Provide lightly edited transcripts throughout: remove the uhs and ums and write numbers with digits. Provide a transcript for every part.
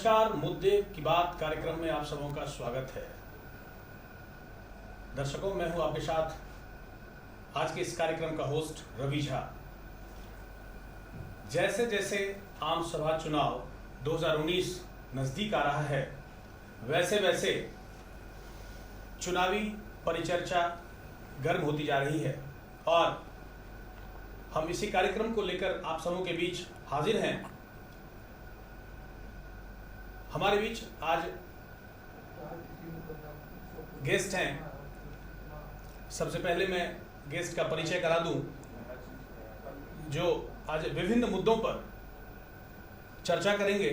नमस्कार, मुद्दे की बात कार्यक्रम में आप सबों का स्वागत है। दर्शकों, मैं हूं आपके साथ आज के इस कार्यक्रम का होस्ट रवि झा। जैसे जैसे आम सभा चुनाव 2019 नजदीक आ रहा है, वैसे वैसे चुनावी परिचर्चा गर्म होती जा रही है और हम इसी कार्यक्रम को लेकर आप सबों के बीच हाजिर हैं। हमारे बीच आज गेस्ट हैं। सबसे पहले मैं गेस्ट का परिचय करा दूं, जो आज विभिन्न मुद्दों पर चर्चा करेंगे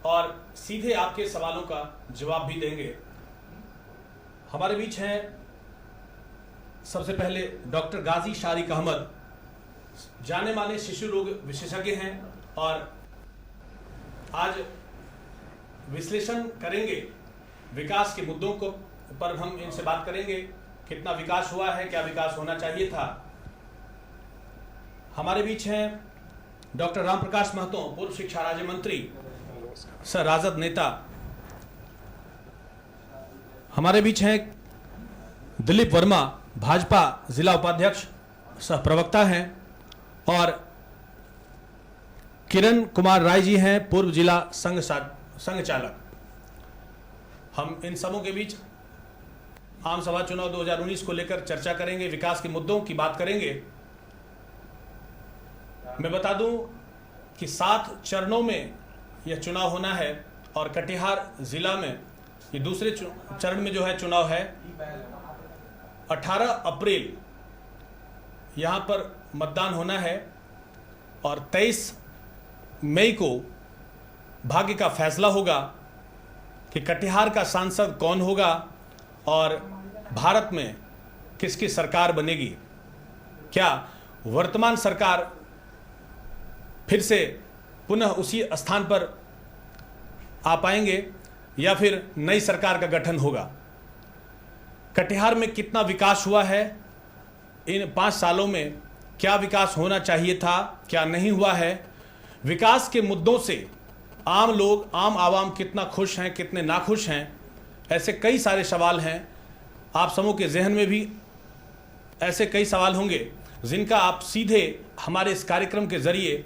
और सीधे आपके सवालों का जवाब भी देंगे। हमारे बीच हैं सबसे पहले डॉक्टर गाजी शारिक अहमद, जाने माने शिशु रोग विशेषज्ञ हैं और आज विश्लेषण करेंगे विकास के मुद्दों को पर। हम इनसे बात करेंगे कितना विकास हुआ है, क्या विकास होना चाहिए था। हमारे बीच हैं डॉक्टर राम प्रकाश महतो, पूर्व शिक्षा राज्य मंत्री, सर राजद नेता। हमारे बीच हैं दिलीप वर्मा, भाजपा जिला उपाध्यक्ष सह प्रवक्ता हैं, और किरण कुमार राय जी हैं, पूर्व जिला संघ चालक। हम इन सबों के बीच आम सभा चुनाव 2019 को लेकर चर्चा करेंगे, विकास के मुद्दों की बात करेंगे। मैं बता दूं कि 7 चरणों में यह चुनाव होना है और कटिहार जिला में ये दूसरे चरण में जो है चुनाव है। 18 अप्रैल यहां पर मतदान होना है और 23 मई को भाग्य का फैसला होगा कि कटिहार का सांसद कौन होगा और भारत में किसकी सरकार बनेगी। क्या वर्तमान सरकार फिर से पुनः उसी स्थान पर आ पाएंगे या फिर नई सरकार का गठन होगा। कटिहार में कितना विकास हुआ है इन 5 सालों में, क्या विकास होना चाहिए था, क्या नहीं हुआ है। विकास के मुद्दों से आम लोग, आम आवाम कितना खुश हैं, कितने नाखुश हैं, ऐसे कई सारे सवाल हैं। आप सबों के जहन में भी ऐसे कई सवाल होंगे जिनका आप सीधे हमारे इस कार्यक्रम के जरिए,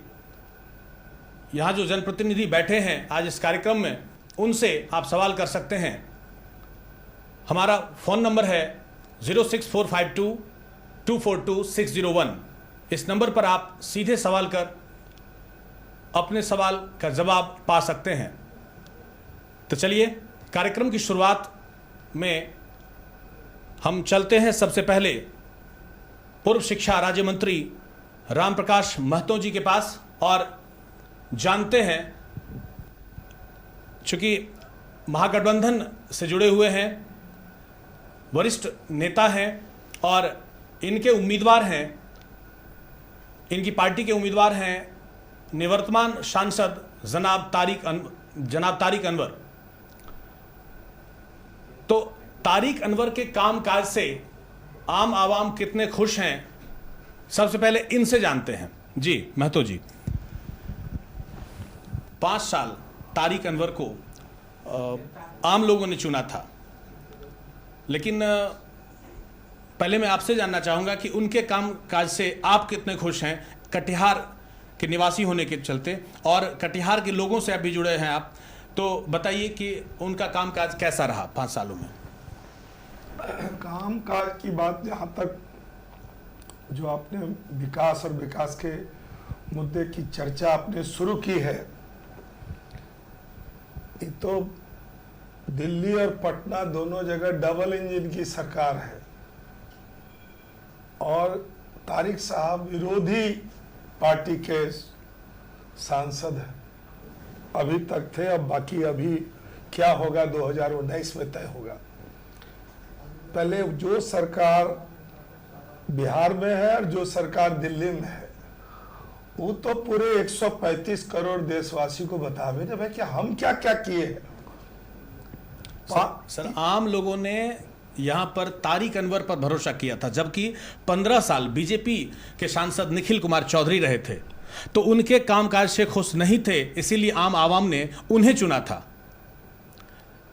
यहाँ जो जनप्रतिनिधि बैठे हैं आज इस कार्यक्रम में, उनसे आप सवाल कर सकते हैं। हमारा फ़ोन नंबर है 06452 242 601। इस नंबर पर आप सीधे सवाल कर अपने सवाल का जवाब पा सकते हैं। तो चलिए कार्यक्रम की शुरुआत में हम चलते हैं सबसे पहले पूर्व शिक्षा राज्य मंत्री राम प्रकाश महतो जी के पास और जानते हैं, चूंकि महागठबंधन से जुड़े हुए हैं, वरिष्ठ नेता हैं और इनके उम्मीदवार हैं, इनकी पार्टी के उम्मीदवार हैं निवर्तमान सांसद जनाब तारिक अनवर। तो तारिक अनवर के कामकाज से आम आवाम कितने खुश हैं, सबसे पहले इनसे जानते हैं। जी महतो जी, 5 साल तारिक अनवर को आम लोगों ने चुना था, लेकिन पहले मैं आपसे जानना चाहूंगा कि उनके कामकाज से आप कितने खुश हैं, कटिहार के निवासी होने के चलते, और कटिहार के लोगों से अभी जुड़े हैं आप, तो बताइए कि उनका कामकाज कैसा रहा 5 सालों में। कामकाज की बात जहाँ तक जो आपने विकास और विकास के मुद्दे की चर्चा आपने शुरू की है, ये तो दिल्ली और पटना दोनों जगह डबल इंजन की सरकार है और तारिक साहब विरोधी पार्टी के सांसद हैं, अभी तक थे। अब बाकी अभी क्या होगा 2019 में तय होगा। पहले जो सरकार बिहार में है और जो सरकार दिल्ली में है, वो तो पूरे 135 करोड़ देशवासी को बतावे ना भाई कि हम क्या क्या किए हैं। सर, आम लोगों ने यहाँ पर तारिक अनवर पर भरोसा किया था, जबकि 15 साल बीजेपी के सांसद निखिल कुमार चौधरी रहे थे। तो उनके कामकाज से खुश नहीं थे, इसीलिए आम आवाम ने उन्हें चुना था।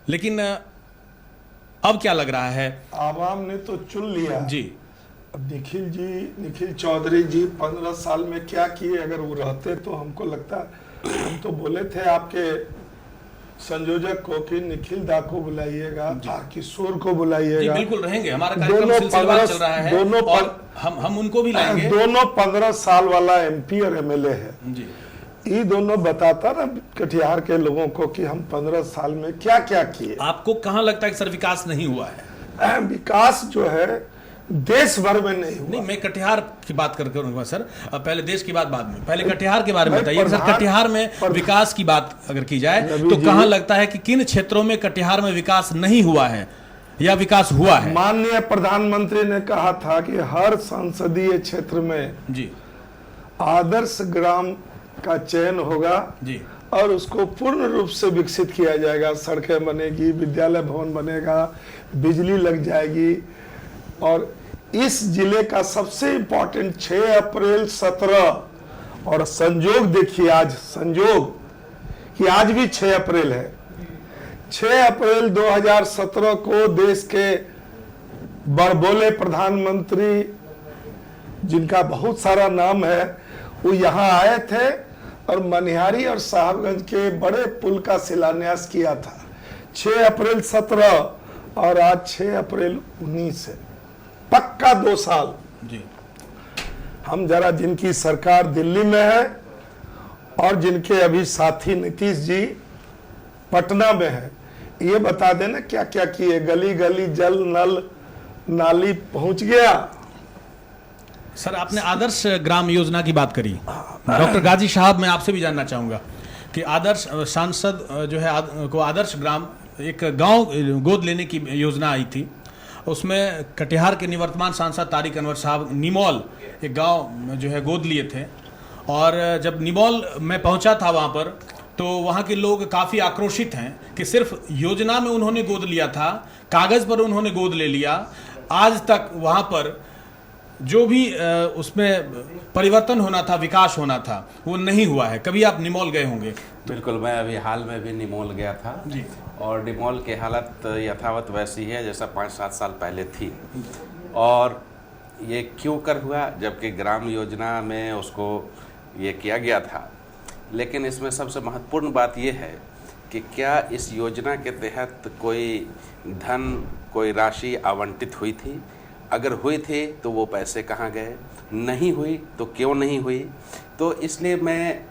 लेकिन अब क्या लग रहा है? आवाम ने तो चुन लिया जी। अब निखिल चौधरी जी 15 साल में क्या किए, अगर वो रहते तो हमको लगता, हम तो बोले थे आपके संयोजक को कि निखिल दा को बुलाइएगा, किशोर को बुलाइएगा। बिल्कुल रहेंगे, हमारा कार्यक्रम सिलसिलेवार चल रहा है, दोनों और हम उनको भी लाएंगे। दोनों 15 साल वाला एमपी और एमएलए है जी। ये दोनों बताता ना कटिहार के लोगों को कि हम 15 साल में क्या क्या किए। आपको कहाँ लगता है कि सर विकास नहीं हुआ है? विकास जो है देश भर में नहीं हुआ। नहीं, मैं कटिहार की बात करूंगा सर, पहले देश की बात बाद में। पहले कटिहार के बारे में बताइए सर, कटिहार में विकास की बात अगर की जाए तो कहाँ लगता है कि किन क्षेत्रों में कटिहार में विकास नहीं हुआ है या विकास हुआ है? माननीय प्रधानमंत्री ने कहा था कि हर संसदीय क्षेत्र में जी आदर्श ग्राम का चयन होगा जी, और उसको पूर्ण रूप से विकसित किया जाएगा। सड़कें बनेगी, विद्यालय भवन बनेगा, बिजली लग जाएगी। और इस जिले का सबसे इंपॉर्टेंट 6 अप्रैल 17 और संजोग देखिए, आज संजोग कि आज भी 6 अप्रैल है। 6 अप्रैल 2017 को देश के बड़बोले प्रधानमंत्री जिनका बहुत सारा नाम है वो यहाँ आए थे और मनिहारी और साहबगंज के बड़े पुल का शिलान्यास किया था। 6 अप्रैल 17 और आज 6 अप्रैल 19 है, पक्का 2 साल। जी। हम जरा जिनकी सरकार दिल्ली में है और जिनके अभी साथी नीतीश जी पटना में है, ये बता देना क्या क्या किए। गली गली जल नल नाली पहुंच गया। सर आपने आदर्श ग्राम योजना की बात करी, डॉक्टर गाजी साहब, मैं आपसे भी जानना चाहूंगा कि आदर्श सांसद जो है को आदर्श ग्राम एक गांव गोद लेने की योजना आई थी, उसमें कटिहार के निवर्तमान सांसद तारिक अनवर साहब निमोल एक गांव जो है गोद लिए थे। और जब निमोल मैं पहुंचा था वहां पर, तो वहां के लोग काफ़ी आक्रोशित हैं कि सिर्फ योजना में उन्होंने गोद लिया था, कागज़ पर उन्होंने गोद ले लिया, आज तक वहां पर जो भी उसमें परिवर्तन होना था, विकास होना था, वो नहीं हुआ है। कभी आप निमोल गए होंगे? बिल्कुल, मैं अभी हाल में भी निमोल गया था जी। और निमोल की हालत यथावत वैसी है जैसा 5-7 साल पहले थी। और ये क्यों कर हुआ, जबकि ग्राम योजना में उसको ये किया गया था। लेकिन इसमें सबसे महत्वपूर्ण बात ये है कि क्या इस योजना के तहत कोई धन, कोई राशि आवंटित हुई थी? अगर हुई थी तो वो पैसे कहाँ गए? नहीं हुई तो क्यों नहीं हुई? तो इसलिए मैं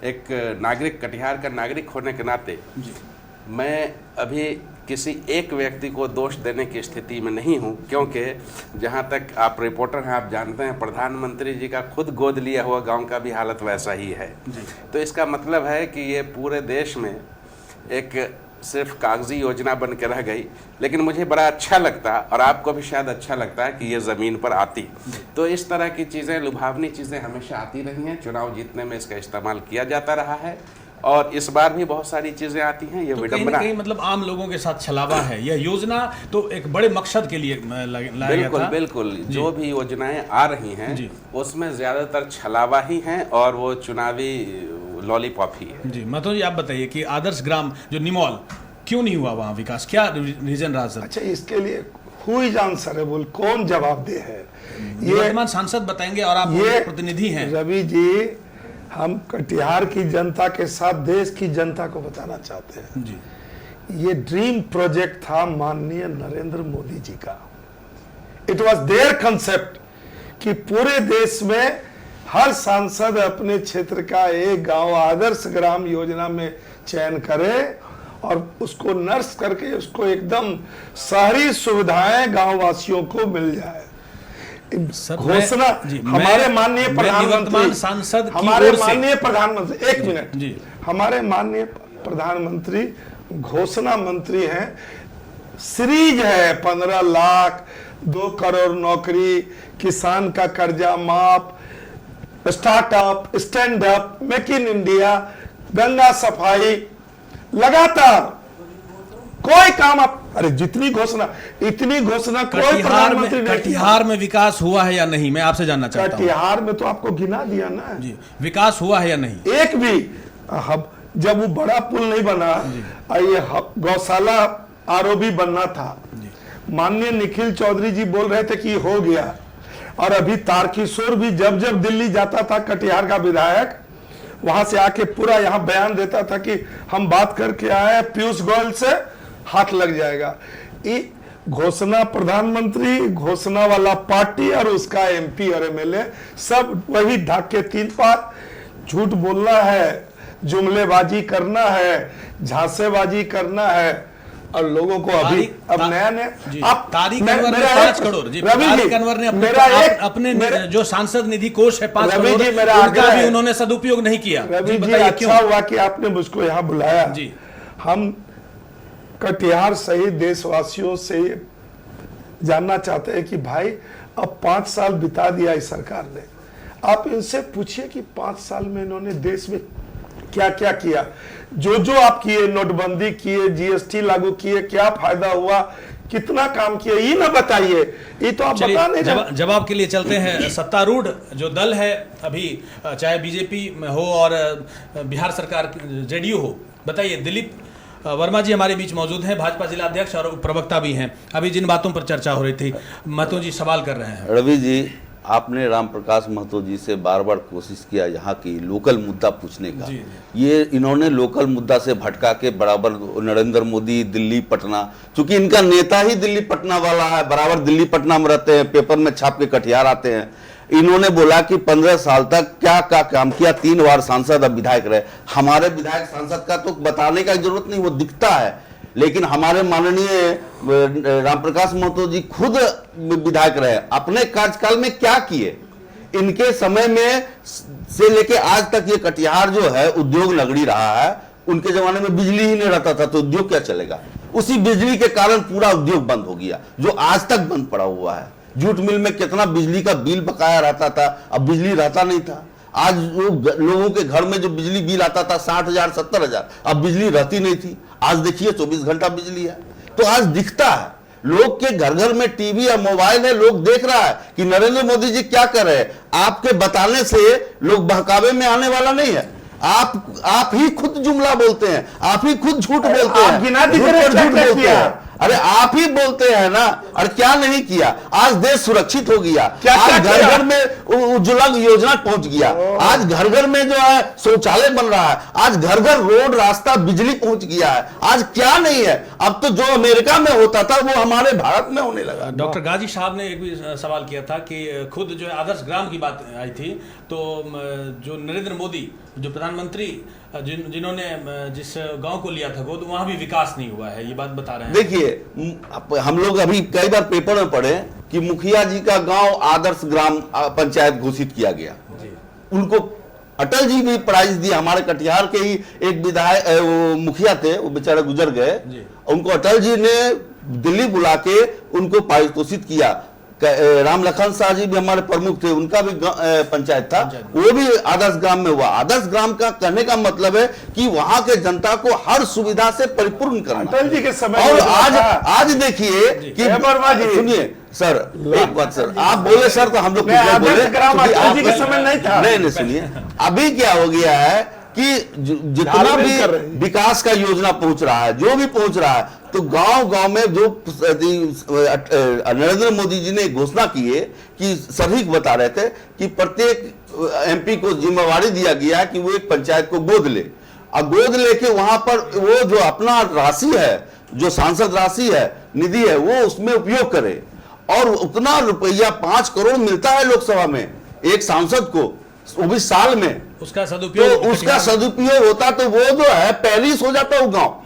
एक नागरिक, कटिहार का नागरिक होने के नाते मैं अभी किसी एक व्यक्ति को दोष देने की स्थिति में नहीं हूँ, क्योंकि जहाँ तक आप रिपोर्टर हैं, आप जानते हैं प्रधानमंत्री जी का खुद गोद लिया हुआ गांव का भी हालत वैसा ही है। तो इसका मतलब है कि ये पूरे देश में एक सिर्फ कागजी योजना बन के रह गई। लेकिन मुझे बड़ा अच्छा लगता, और आपको भी शायद अच्छा लगता है, कि ये ज़मीन पर आती। तो इस तरह की चीज़ें, लुभावनी चीज़ें हमेशा आती रही हैं। चुनाव जीतने में इसका इस्तेमाल किया जाता रहा है और इस बार भी बहुत सारी चीज़ें आती हैं। ये तो विडंबना कहीं मतलब आम लोगों के साथ छलावा है। यह योजना तो एक बड़े मकसद के लिए लाया गया था। बिल्कुल, जो भी योजनाएं आ रही हैं उसमें ज़्यादातर छलावा ही हैं और वो चुनावी लॉलीपॉप ही है। जी, मतलब ये आप बताइए कि आदर्श ग्राम जो निमोल, क्यों नहीं हुआ वहाँ विकास? क्या रीजन रहा सर? अच्छा, इसके लिए हुई आंसरेबल कौन जवाबदेह है? ये वर्तमान सांसद बताएंगे और आप ये प्रतिनिधि हैं। रवि जी, हम कटिहार की जनता के साथ देश की जनता को बताना चाहते हैं जी। ये ड्रीम प्रोजेक्ट था माननीय नरेंद्र मोदी जी का। इट वॉज देयर कंसेप्ट कि पूरे देश में हर सांसद अपने क्षेत्र का एक गांव आदर्श ग्राम योजना में चयन करे और उसको नर्स करके उसको एकदम शहरी सुविधाएं गांव वासियों को मिल जाए। घोषणा हमारे माननीय प्रधानमंत्री, सांसद, हमारे माननीय प्रधानमंत्री, एक मिनट जी, हमारे माननीय प्रधानमंत्री घोषणा मंत्री हैं। सीरीज है 15 लाख, 2 करोड़ नौकरी, किसान का कर्जा माफ, startup, stand up, make in India, Ganga सफाई, लगातार कोई काम आप अरे जितनी घोषणा, इतनी घोषणा कोई कटिहार प्रधानमंत्री में, नहीं कटिहार में विकास हुआ है या नहीं, मैं आपसे जानना चाहता हूँ। कटिहार में तो आपको गिना दिया ना जी, विकास हुआ है या नहीं? एक भी हम जब वो बड़ा पुल नहीं बना, ये गौशाला आरओबी बनना था, माननीय निखिल चौधरी जी बोल रहे थे कि हो गया। और अभी तारकिशोर भी जब जब दिल्ली जाता था, कटिहार का विधायक, वहां से आके पूरा यहाँ बयान देता था कि हम बात करके आए पीयूष गोयल से, हाथ लग जाएगा। ये घोषणा प्रधानमंत्री, घोषणा वाला पार्टी और उसका एमपी और एमएलए सब वही ढाक के 3 पात, झूठ बोलना है, जुमलेबाजी करना है, झांसेबाजी करना है। और लोगों को अभी अब नया आप तारिक अनवर ने 5 करोड़ जी, तारिक अनवर ने अपने जो सांसद निधि कोष है 5 करोड़, उनका भी उन्होंने सदुपयोग नहीं किया। रवि जी, अच्छा हुआ कि आपने मुझको यहाँ बुलाया जी। हम कटिहार सहित देशवासियों से जानना चाहते हैं कि भाई अब 5 साल बिता दिया इस सरकार ने, आप इनसे पूछिए कि 5 साल में इन्होंने देश में क्या क्या किया। जो आप किए, नोटबंदी किए, जीएसटी लागू किए, क्या फायदा हुआ, कितना काम किया, ये ना बताइए, ये तो आप बता नहीं रहे। जवाब के लिए चलते हैं। सत्तारूढ़ जो दल है अभी, चाहे बीजेपी में हो और बिहार सरकार जेडीयू हो, बताइए। दिलीप वर्मा जी हमारे बीच मौजूद हैं, भाजपा जिला अध्यक्ष और प्रवक्ता भी हैं। अभी जिन बातों पर चर्चा हो रही थी, महतो जी सवाल कर रहे हैं। रवि जी, आपने राम प्रकाश महतो जी से बार बार कोशिश किया यहाँ की लोकल मुद्दा पूछने का। ये इन्होंने लोकल मुद्दा से भटका के बराबर नरेंद्र मोदी, दिल्ली पटना, क्योंकि इनका नेता ही दिल्ली पटना वाला है, बराबर दिल्ली पटना में रहते हैं, पेपर में छाप के कटिहार आते हैं। इन्होंने बोला कि 15 साल तक क्या क्या काम किया, 3 बार सांसद अब विधायक रहे। हमारे विधायक सांसद का तो बताने का जरूरत नहीं, वो दिखता है। लेकिन हमारे माननीय रामप्रकाश महतो जी खुद विधायक रहे, अपने कार्यकाल में क्या किए, इनके समय में से लेके आज तक ये कटिहार जो है उद्योग नगरी रहा है। उनके जमाने में बिजली ही नहीं रहता था तो उद्योग क्या चलेगा। उसी बिजली के कारण पूरा उद्योग बंद हो गया, जो आज तक बंद पड़ा हुआ है। जूट मिल में कितना बिजली का बिल बकाया रहता था, अब बिजली रहता नहीं था। आज लोगों के घर में जो बिजली बिल आता था 60,000 70,000, अब बिजली रहती नहीं थी। आज देखिए 24 घंटा बिजली है। तो आज दिखता है, लोग के घर घर में टीवी या मोबाइल है, लोग देख रहा है कि नरेंद्र मोदी जी क्या कर रहे हैं। आपके बताने से लोग बहकावे में आने वाला नहीं है। आप ही खुद जुमला बोलते हैं, आप ही खुद झूठ बोलते हैं, झूठ बोलते हैं। अरे आप ही बोलते हैं ना, और क्या नहीं किया। आज देश सुरक्षित हो गया, आज घर घर में उज्ज्वला योजना पहुंच गया, आज घर घर में जो है शौचालय बन रहा है, आज घर घर रोड रास्ता बिजली पहुंच गया है। आज क्या नहीं है। अब तो जो अमेरिका में होता था वो हमारे भारत में होने लगा। डॉक्टर गाजी साहब ने एक भी सवाल किया था कि खुद जो आदर्श ग्राम की बात आई थी, तो जो नरेंद्र मोदी जो प्रधानमंत्री जिन्होंने जिस गांव को लिया था गोद, वहां भी विकास नहीं हुआ है, ये बात बता रहे हैं। देखिए, हम लोग अभी कई बार पेपर में पढ़े कि मुखिया जी का गांव आदर्श ग्राम पंचायत घोषित किया गया। उनको अटल जी भी प्राइज दिया। हमारे कटिहार के ही एक विधायक वो मुखिया थे, वो बेचारे गुजर गए, उनको अटल जी ने दिल्ली बुला के उनको पारितोषित किया। राम लखन शाह जी भी हमारे प्रमुख थे, उनका भी पंचायत था, वो भी आदर्श ग्राम में हुआ। आदर्श ग्राम का कहने का मतलब है कि वहां के जनता को हर सुविधा से परिपूर्ण करना। अटल जी के समय और आज देखिए कि सुनिए सर, एक बात सर, आप बोले सर तो हम लोग बोले अटल जी के समय नहीं था। नहीं सुनिए, अभी क्या हो गया है कि जितना भी विकास का योजना पहुंच रहा है, जो भी पहुंच रहा है, तो गांव-गांव में जो नरेंद्र मोदी जी ने घोषणा की है कि सभी बता रहे थे कि प्रत्येक एमपी को जिम्मेवारी दिया गया है कि वो एक पंचायत को गोद ले, और गोद लेके वहां पर वो जो अपना राशि है, जो सांसद राशि है, निधि है, वो उसमें उपयोग करे। और उतना रुपया 5 करोड़ मिलता है लोकसभा में एक सांसद को, वो भी साल में। उसका सदुपयोग होता तो वो जो है पेरिस हो जाता, वो गांव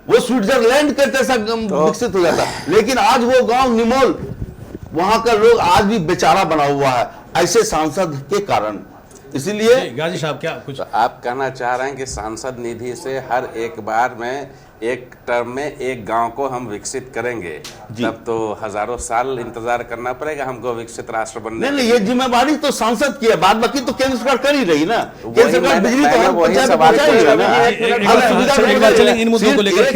वो स्विट्जरलैंड के जैसा विकसित हो जाता। लेकिन आज वो गांव निमोल, वहां का लोग आज भी बेचारा बना हुआ है ऐसे सांसद के कारण। इसीलिए गाजी साहब क्या कुछ तो आप कहना चाह रहे हैं कि सांसद निधि से हर एक बार में एक टर्म में एक गांव को हम विकसित करेंगे, तब तो हजारों साल इंतजार करना पड़ेगा हमको विकसित राष्ट्र बनने। नहीं, ये जिम्मेवारी तो सांसद की है, बाद बाकी तो केंद्र सरकार कर ही रही ना। केंद्र सरकार बिजली तो हर पंचायत में पहुंचा ही एक बार चलेंगे इन मुद्दों को लेकर।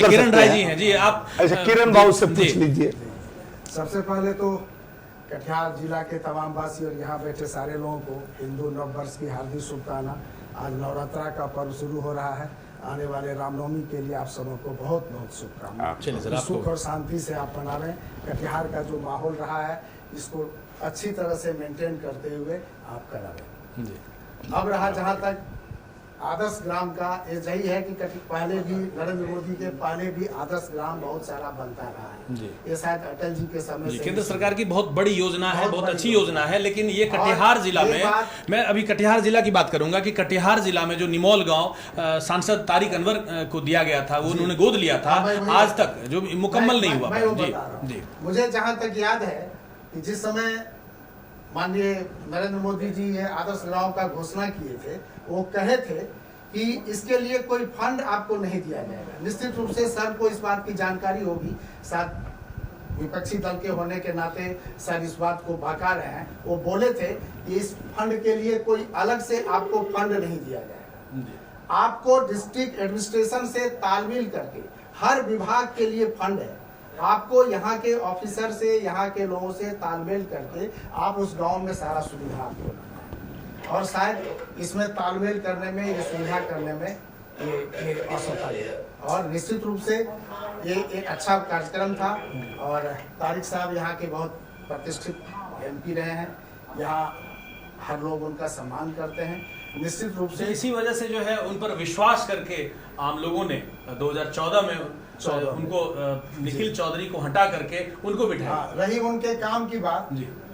किरण राय जी हैं जी, आप अच्छा किरण बाबू से पूछ लीजिए। सबसे पहले तो कटिहार जिला के तमाम वासी और यहाँ बैठे सारे लोगों को हिंदू नव वर्ष की हार्दिक शुभकामना। आज नवरात्रा का पर्व शुरू हो रहा है, आने वाले रामनवमी के लिए आप सबों को बहुत बहुत शुभकामनाएं। सुख और शांति से आप मना रहे हैं। कटिहार का जो माहौल रहा है इसको अच्छी तरह से मेंटेन करते हुए आप करा रहे हैं। अब रहा जहाँ तक आदर्श ग्राम का, यही है कि पहले भी नरेंद्र मोदी के पहले भी आदर्श ग्राम बहुत सारा बनता रहा है। ये शायद अटल जी के समय से केंद्र सरकार की बहुत बड़ी योजना है, बहुत अच्छी योजना है। लेकिन ये कटिहार जिला में, मैं अभी कटिहार जिला की बात करूंगा कि कटिहार जिला में जो निमोल गांव सांसद तारिक अनवर को दिया गया था, वो उन्होंने गोद लिया था, आज तक जो मुकम्मल नहीं हुआ। जी, मुझे जहां तक याद है कि जिस समय माननीय नरेंद्र मोदी जी ये आदर्श गांव का घोषणा किए थे, वो कहे थे कि इसके लिए कोई फंड आपको नहीं दिया जाएगा। निश्चित रूप से सर को इस बात की जानकारी होगी, साथ विपक्षी दल के होने के नाते सर इस बात को बका रहे हैं। वो बोले थे कि इस फंड के लिए कोई अलग से आपको फंड नहीं दिया जाएगा, आपको डिस्ट्रिक्ट एडमिनिस्ट्रेशन से तालमेल करके हर विभाग के लिए फंड है। आपको यहाँ के ऑफिसर से, यहाँ के लोगों से तालमेल करके आप उस गांव में सारा सुविधा आपको लाना है। और शायद इसमें तालमेल करने में, ये सुविधा करने में ये असफल है। और निश्चित रूप से ये एक अच्छा कार्यक्रम था। और तारिक साहब यहाँ के बहुत प्रतिष्ठित MP रहे हैं, यहाँ हर लोग उनका सम्मान करते हैं। निश्चित रूप से इसी वजह से जो है उन पर विश्वास करके आम लोगों ने 2014 में उनको निखिल चौधरी को हटा करके उनको बिठाया। रही उनके काम की बात,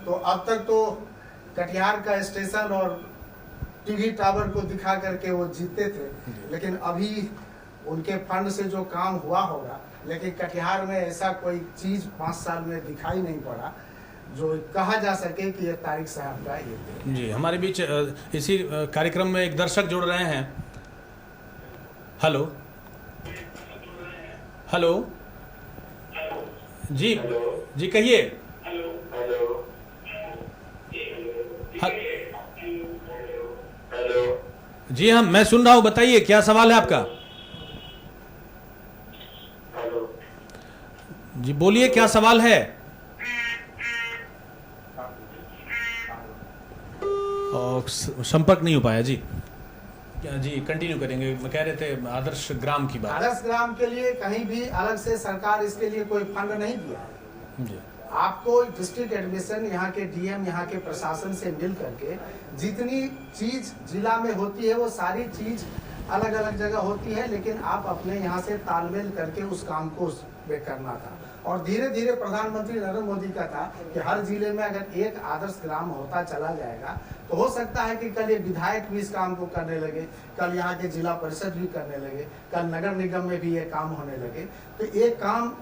तो अब तक तो कटिहार का स्टेशन और टीवी टावर को दिखा करके वो जीतते थे, लेकिन अभी उनके फंड से जो काम हुआ होगा, लेकिन कटिहार में ऐसा कोई चीज 5 साल में दिखाई नहीं पड़ा जो कहा जा सके कि ये तारिक साहब का ये। जी, हमारे बीच इसी कार्यक्रम में एक दर्शक जुड़ रहे हैं। हेलो हेलो जी, जी कहिए। जी हाँ, मैं सुन रहा हूँ, बताइए क्या सवाल है आपका। जी बोलिए, क्या सवाल है। और संपर्क नहीं हो पाया जी। जी कंटिन्यू करेंगे। मैं कह रहे थे आदर्श ग्राम की बात। आदर्श ग्राम के लिए कहीं भी अलग से सरकार इसके लिए कोई फंड नहीं दिया है। आपको डिस्ट्रिक्ट एडमिनिस्ट्रेशन, यहाँ के DM, यहाँ के प्रशासन से मिल करके जितनी चीज जिला में होती है वो सारी चीज अलग अलग जगह होती है, लेकिन आप अपने यहाँ से तालमेल करके उस काम को करना था। और धीरे धीरे प्रधानमंत्री नरेंद्र मोदी का था कि हर जिले में अगर एक आदर्श ग्राम होता चला जाएगा तो हो सकता है कि कल ये विधायक भी इस काम को करने लगे, कल यहाँ के जिला परिषद भी करने लगे, कल नगर निगम में भी ये काम होने लगे, तो ये काम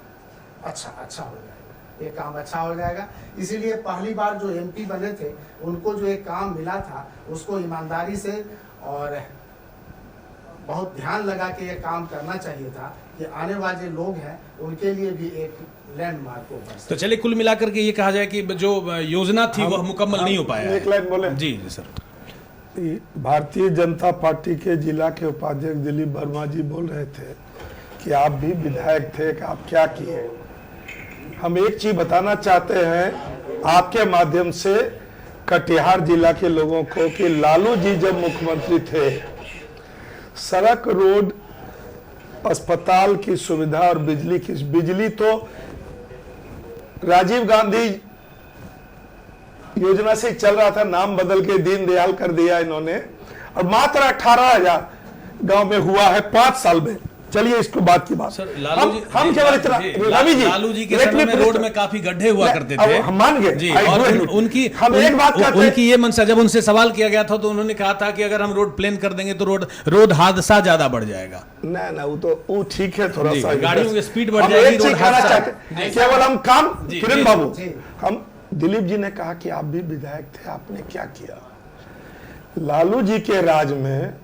अच्छा हो जाएगा, ये काम अच्छा हो जाएगा। इसीलिए पहली बार जो MP बने थे उनको जो एक काम मिला था उसको ईमानदारी से और बहुत ध्यान लगा के ये काम करना चाहिए था कि आने वाले लोग हैं उनके लिए भी एक लैंडमार्क हो। तो चलिए, कुल मिलाकर के ये कहा जाए कि जो योजना थी वह मुकम्मल नहीं हो पाया। एक लाइन बोले। जी सर। भारतीय जनता पार्टी के जिला के उपाध्यक्ष दिलीप वर्मा जी बोल रहे थे कि आप भी विधायक थे, कि आप क्या किए। हम एक चीज बताना चाहते हैं आपके माध्यम से कटिहार जिला के लोगों को कि लालू जी जब मुख्यमंत्री थे, सड़क, रोड, अस्पताल की सुविधा और बिजली तो राजीव गांधी योजना से चल रहा था, नाम बदल के दीनदयाल कर दिया इन्होंने, और मात्र 18,000 गांव में हुआ है 5 साल में। चलिए इसको बात की बात। सर, हम केवल इतना, रवि जी, लालू जी के समय में रोड में काफी गड्ढे हुआ करते थे, हम मान गए जी। और उनकी ये मंशा, जब उनसे सवाल किया गया था तो उन्होंने कहा था कि अगर हम रोड प्लेन कर देंगे तो रोड हादसा ज्यादा बढ़ जाएगा। ना वो ठीक है, थोड़ा सा गाड़ियों की स्पीड बढ़ जाएगी, रोड हादसा। केवल हम काम, किरण बाबू, हम दिलीप जी ने कहा कि आप भी विधायक थे, आपने क्या किया। लालू जी के राज में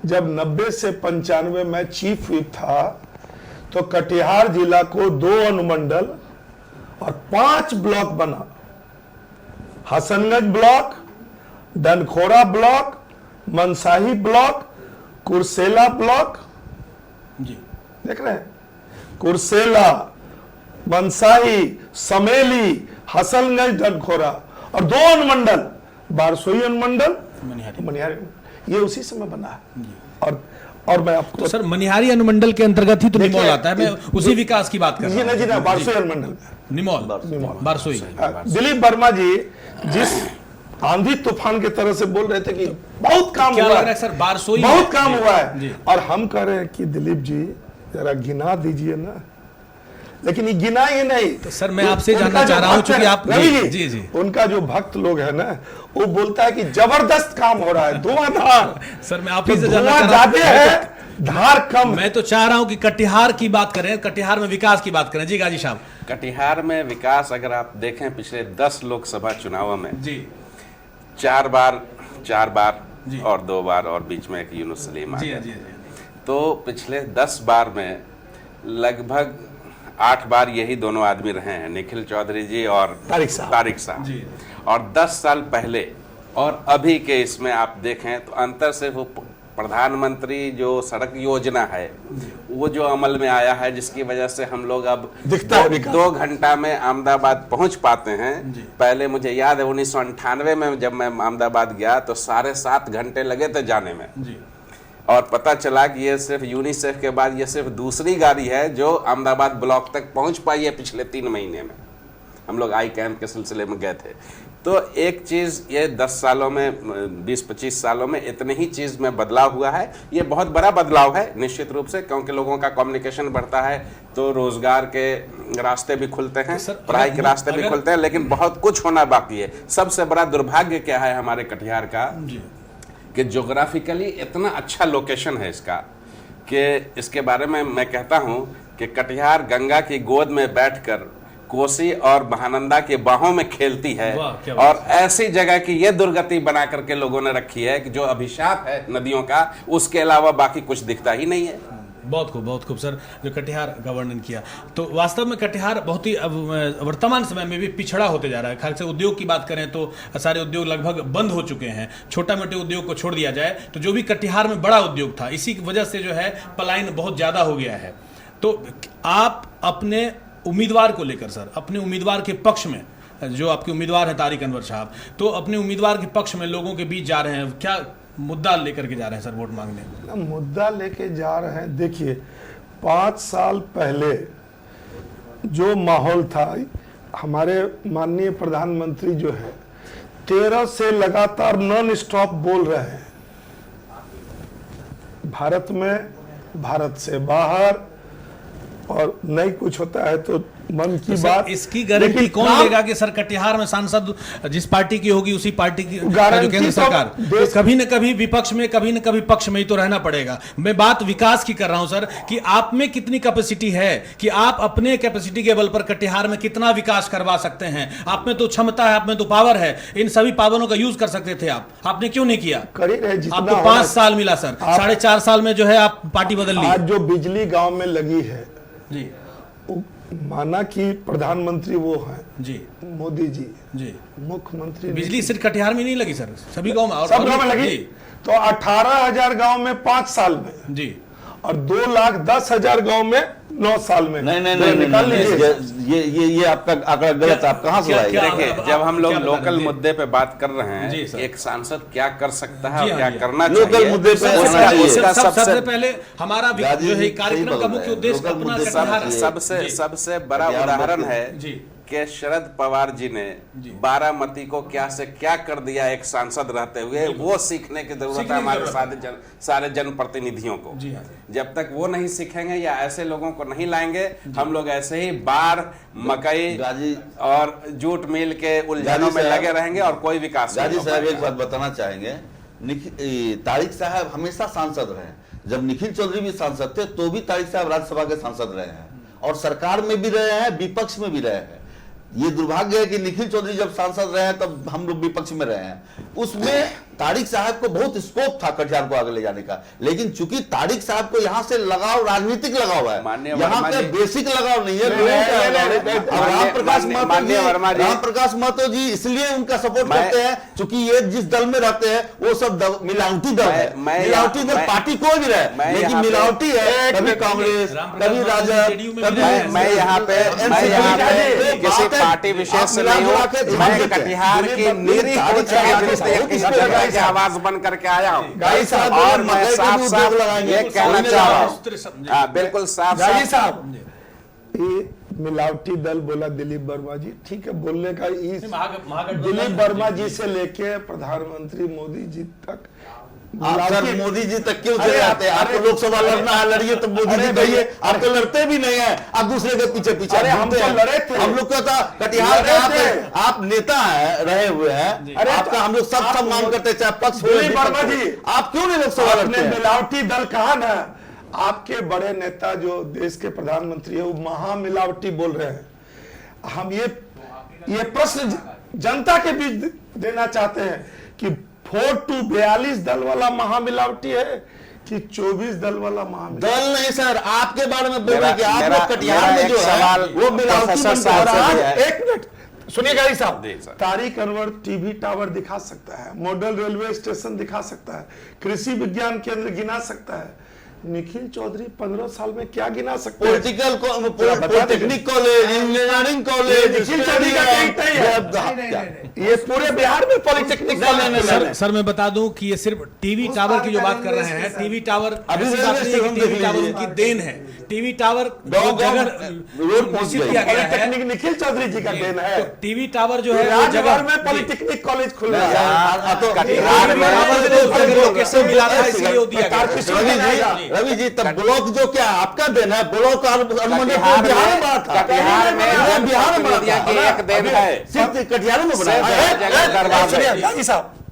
जब 90 से 95 में चीफ व्हिप था तो कटिहार जिला को 2 अनुमंडल और 5 ब्लॉक बना। Hasanganj block, Dankhora block, Mansahi block, Kursela block. जी देख रहे हैं, कुर्सेला, मनसाही, समेली, हसनगंज, डनखोरा और 2 अनुमंडल, बारसोई अनुमंडल, मनिहारी, ये उसी समय बना है। और मैं आपको तो सर मनिहारी अनुमंडल के अंतर्गत ही तो निमोल आता है, मैं उसी विकास की बात कर रहा हूं। जी ना, बारसोई अनुमंडल में निमोल, बारसोई। दिलीप वर्मा जी जिस आंधी तूफान की तरह से बोल रहे थे कि बहुत काम क्या हुआ लग रहा है सर, बारसोई बहुत काम हुआ है, जी। और हम कह रहे हैं कि दिलीप जी जरा गिना दीजिए ना, लेकिन ये गिना ही नहीं। तो सर मैं आपसे जानना चाह रहा हूं, चूंकि आप जी जी उनका जो भक्त लोग है ना, वो बोलता है कि जबरदस्त काम हो रहा है, धुआंधार। सर मैं आप ही से जानना चाह रहा ज्यादा है, धार कम। मैं तो चाह रहा हूं कि कटिहार की बात करें, कटिहार में विकास की बात करें। जी गाजी साहब। कटिहार में विकास अगर आप देखें पिछले 10 लोकसभा चुनावों में जी 4 बार जी। और 2 बार और बीच में एक यूनुस सलीम आ जी गया। जी तो पिछले 10 बार में लगभग 8 बार यही दोनों आदमी रहे हैं, निखिल चौधरी जी और तारिक साहब। जी। और 10 साल पहले और अभी के इसमें आप देखें तो अंतर सिर्फ वो प्रधानमंत्री जो सड़क योजना है वो जो अमल में आया है, जिसकी वजह से हम लोग अब 2 घंटा में अहमदाबाद पहुंच पाते हैं। पहले मुझे याद है 1998 में जब मैं अहमदाबाद गया तो 7.5 घंटे लगे थे जाने में जी। और पता चला कि ये सिर्फ यूनिसेफ के बाद ये सिर्फ दूसरी गाड़ी है जो अहमदाबाद ब्लॉक तक पहुंच पाई है पिछले 3 महीने में। हम लोग आई कैंप के सिलसिले में गए थे। तो एक चीज़ ये 10 सालों में 20-25 सालों में इतनी ही चीज़ में बदलाव हुआ है। ये बहुत बड़ा बदलाव है निश्चित रूप से, क्योंकि लोगों का कम्युनिकेशन बढ़ता है तो रोजगार के रास्ते भी खुलते हैं, पढ़ाई के रास्ते भी खुलते हैं, लेकिन बहुत कुछ होना बाकी है। सबसे बड़ा दुर्भाग्य क्या है हमारे कटिहार का कि ज्योग्राफिकली इतना अच्छा लोकेशन है इसका कि इसके बारे में मैं कहता हूँ कि कटिहार गंगा की गोद में बैठकर कोसी और महानंदा के बाहों में खेलती है, और ऐसी जगह की ये दुर्गति बना करके लोगों ने रखी है कि जो अभिशाप है नदियों का, उसके अलावा बाकी कुछ दिखता ही नहीं है। बहुत खूब सर जो कटिहार का वर्णन किया। तो वास्तव में कटिहार बहुत ही वर्तमान समय में भी पिछड़ा होते जा रहा है। खास से उद्योग की बात करें तो सारे उद्योग लगभग बंद हो चुके हैं। छोटा मोटे उद्योग को छोड़ दिया जाए तो जो भी कटिहार में बड़ा उद्योग था, इसी की वजह से जो है पलायन बहुत ज़्यादा हो गया है। तो आप अपने उम्मीदवार को लेकर सर, अपने उम्मीदवार के पक्ष में, जो आपके उम्मीदवार हैं तारिक अनवर साहब, तो अपने उम्मीदवार के पक्ष में लोगों के बीच जा रहे हैं, क्या मुद्दा लेकर के जा रहे हैं सर वोट मांगने? मुद्दा लेके जा रहे हैं, देखिए 5 साल पहले जो माहौल था, हमारे माननीय प्रधानमंत्री जो है 13 से लगातार नॉन स्टॉप बोल रहे हैं, भारत में, भारत से बाहर, और नहीं कुछ होता है तो मन की तो बात। इसकी गारंटी कौन लेगा कि सर कटिहार में सांसद जिस पार्टी की होगी उसी पार्टी की जो केंद्र सरकार, तो कभी न कभी विपक्ष में कभी न कभी पक्ष में ही तो रहना पड़ेगा। मैं बात विकास की कर रहा हूं सर कि आप में कितनी कैपेसिटी है कि आप अपने कैपेसिटी के बल पर कटिहार में कितना विकास करवा सकते हैं। आप में तो क्षमता है, आप में तो पावर है, इन सभी पावरों का यूज कर सकते थे आपने क्यों नहीं किया? आपको 5 साल मिला सर, 4.5 साल में जो है आप पार्टी बदल ली। आज जो बिजली गांव में लगी है जी, माना कि प्रधानमंत्री वो हैं जी मोदी जी, मुख्यमंत्री, बिजली सिर्फ कटिहार में नहीं लगी सर, सभी गांव में, और सब गांव में लगी। तो 18,000 गांव में 5 साल में जी, और 2,10,000 गांव में 9 साल में। नहीं, निकाल लीजिए। ये आपका आंकड़ा गलत है, आप कहां से लाए? देखिए, जब हम लोग लोकल मुद्दे पे बात कर रहे हैं, एक सांसद क्या कर सकता है और क्या करना चाहिए, लोकल मुद्दे पे सबसे पहले हमारा जो है कार्यक्रम का मुख्य उद्देश्य अपना सबसे बड़ा उदाहरण है कि शरद पवार जी ने बारामती को क्या से क्या कर दिया एक सांसद रहते हुए। वो सीखने की जरूरत है हमारे सारे जनप्रतिनिधियों को। जब तक वो नहीं सीखेंगे या ऐसे लोगों को नहीं लाएंगे, हम लोग ऐसे ही बार मकई और जूट मिल के उलझनों में लगे रहेंगे और कोई विकास नहीं होगा। साहब एक बात बताना चाहेंगे, तारिक साहब हमेशा सांसद रहे। जब निखिल चौधरी भी सांसद थे तो भी तारिक साहब राज्यसभा के सांसद रहे हैं और सरकार में भी रहे हैं, विपक्ष में भी रहे हैं। ये दुर्भाग्य है कि निखिल चौधरी जब सांसद रहे हैं तब हम लोग विपक्ष में रहे हैं। उसमें तारिक साहब को बहुत स्कोप था कटिहार को आगे ले जाने का, लेकिन चूंकि तारिक साहब को यहाँ से लगाव राजनीतिक लगाव है, यहाँ पे बेसिक लगाव नहीं है। राम प्रकाश महतो जी इसलिए उनका सपोर्ट करते हैं क्योंकि ये जिस दल में रहते हैं वो सब मिलावटी दल है। मिलावटी दल पार्टी कोई भी रहे लेकिन मिलावटी है, कभी कांग्रेस कभी राजद कभी। मैं यहाँ पे किसी पार्टी विशेष से नहीं हूँ, मैं कटिहार की निरीह की आवाज बन करके आया हूँ और मैं साफ साफ ये कहना चाह रहा हूँ, बिल्कुल साफ साफ। ये मिलावटी दल बोला दिलीप वर्मा जी, ठीक है, बोलने का दिलीप वर्मा जी से लेके प्रधानमंत्री मोदी जी तक। सर मोदी जी तक क्यों चले आते हैं? आपको लोकसभा लड़ना है, लड़िए, तो मोदी जी कहिए। आप तो लड़ते भी नहीं है, आप दूसरे के पीछे पीछे। हम तो लड़े थे, हम लोग का था कटिहार में आप नेता है रहे हुए हैं, आपका हम लोग सब सम्मान करते, चाहे पक्ष वर्मा जी, आप क्यों नहीं लोकसभा लड़ते? मिलावटी दल कहा ना, आपके बड़े नेता जो देश के प्रधानमंत्री है वो महामिलावटी बोल रहे हैं। हम ये प्रश्न जनता के बीच देना चाहते हैं कि 42 दल वाला महामिलावटी है कि 24 दल वाला महामिलावटी? दल नहीं सर, आपके बारे में बोल रहे कि आप लोग कटिहार में जो है वो मिलावटी है। एक मिनट सुनिएगा जी साहब, तारिक अनवर टीवी टावर दिखा सकता है, मॉडल रेलवे स्टेशन दिखा सकता है, कृषि विज्ञान केंद्र गिना सकता है। निखिल चौधरी 15 साल में क्या गिना सकते हैं? Polytechnic college, engineering college, Nikhil Chaudhary का नहीं है। ये पूरे बिहार में पॉलिटेक्निक कॉलेज। सर मैं बता दूं कि ये सिर्फ टीवी टावर की जो बात कर रहे हैं, टीवी टावर टीवी टावर उनकी देन है। टीवी टावर निश्चित किया गया है, निखिल चौधरी जी का देन है। टीवी टावर जो है राजभर में पॉलिटेक्निक कॉलेज खुल रहा है। रवि जी तब ब्लॉक जो क्या आपका देन है? ब्लॉक कटिहार में एक देन है, सिर्फ कटिहार में बनाया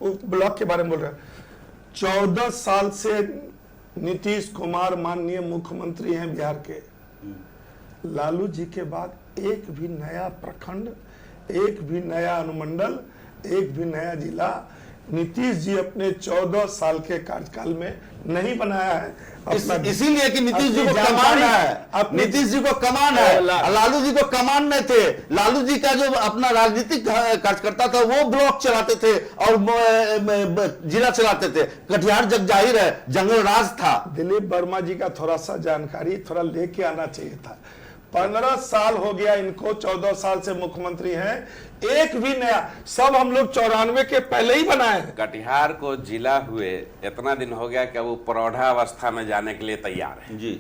ब्लॉक के बारे में बोल रहे हैं। 14 साल से नीतीश कुमार माननीय मुख्यमंत्री हैं बिहार के। लालू जी के बाद एक भी नया प्रखंड, एक भी नया अनुमंडल, एक भी नया जिला नीतीश जी अपने 14 साल के कार्यकाल में नहीं बनाया है। इसीलिए कि नीतीश जी को कमान है, नीतीश जी को कमान है, लालू जी को कमान नहीं थे। लालू जी का जो अपना राजनीतिक कार्यकर्ता था वो ब्लॉक चलाते थे और जिला चलाते थे। कटिहार जग जाहिर है जंगल राज था। दिलीप वर्मा जी का थोड़ा सा जानकारी थोड़ा लेके आना चाहिए था। 15 साल हो गया इनको, 14 साल से मुख्यमंत्री हैं, एक भी नया, सब हम लोग 94 के पहले ही बनाए हैं। कटिहार को जिला हुए इतना दिन हो गया कि वो प्रौढ़ावस्था में जाने के लिए तैयार है जी,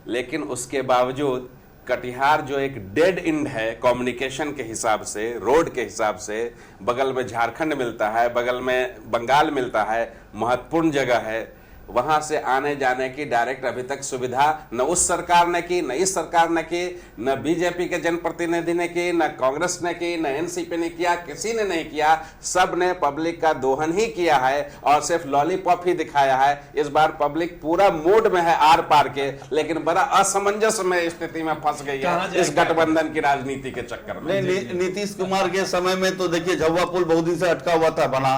लेकिन उसके बावजूद कटिहार जो एक डेड एंड है कम्युनिकेशन के हिसाब से, रोड के हिसाब से, बगल में झारखंड मिलता है, बगल में बंगाल मिलता है, महत्वपूर्ण जगह है, वहां से आने जाने की डायरेक्ट अभी तक सुविधा न उस सरकार ने की, न इस सरकार ने की, न बीजेपी के जनप्रतिनिधि ने की, न कांग्रेस ने की, न एनसीपी ने किया, किसी ने नहीं किया। सब ने पब्लिक का दोहन ही किया है और सिर्फ लॉलीपॉप ही दिखाया है। इस बार पब्लिक पूरा मूड में है आर पार के, लेकिन बड़ा असमंजस में स्थिति में फंस गई है इस गठबंधन की राजनीति के चक्कर में। नीतीश कुमार के समय में तो देखिए झव्वा पुल बहुत दिन से अटका हुआ था, बना,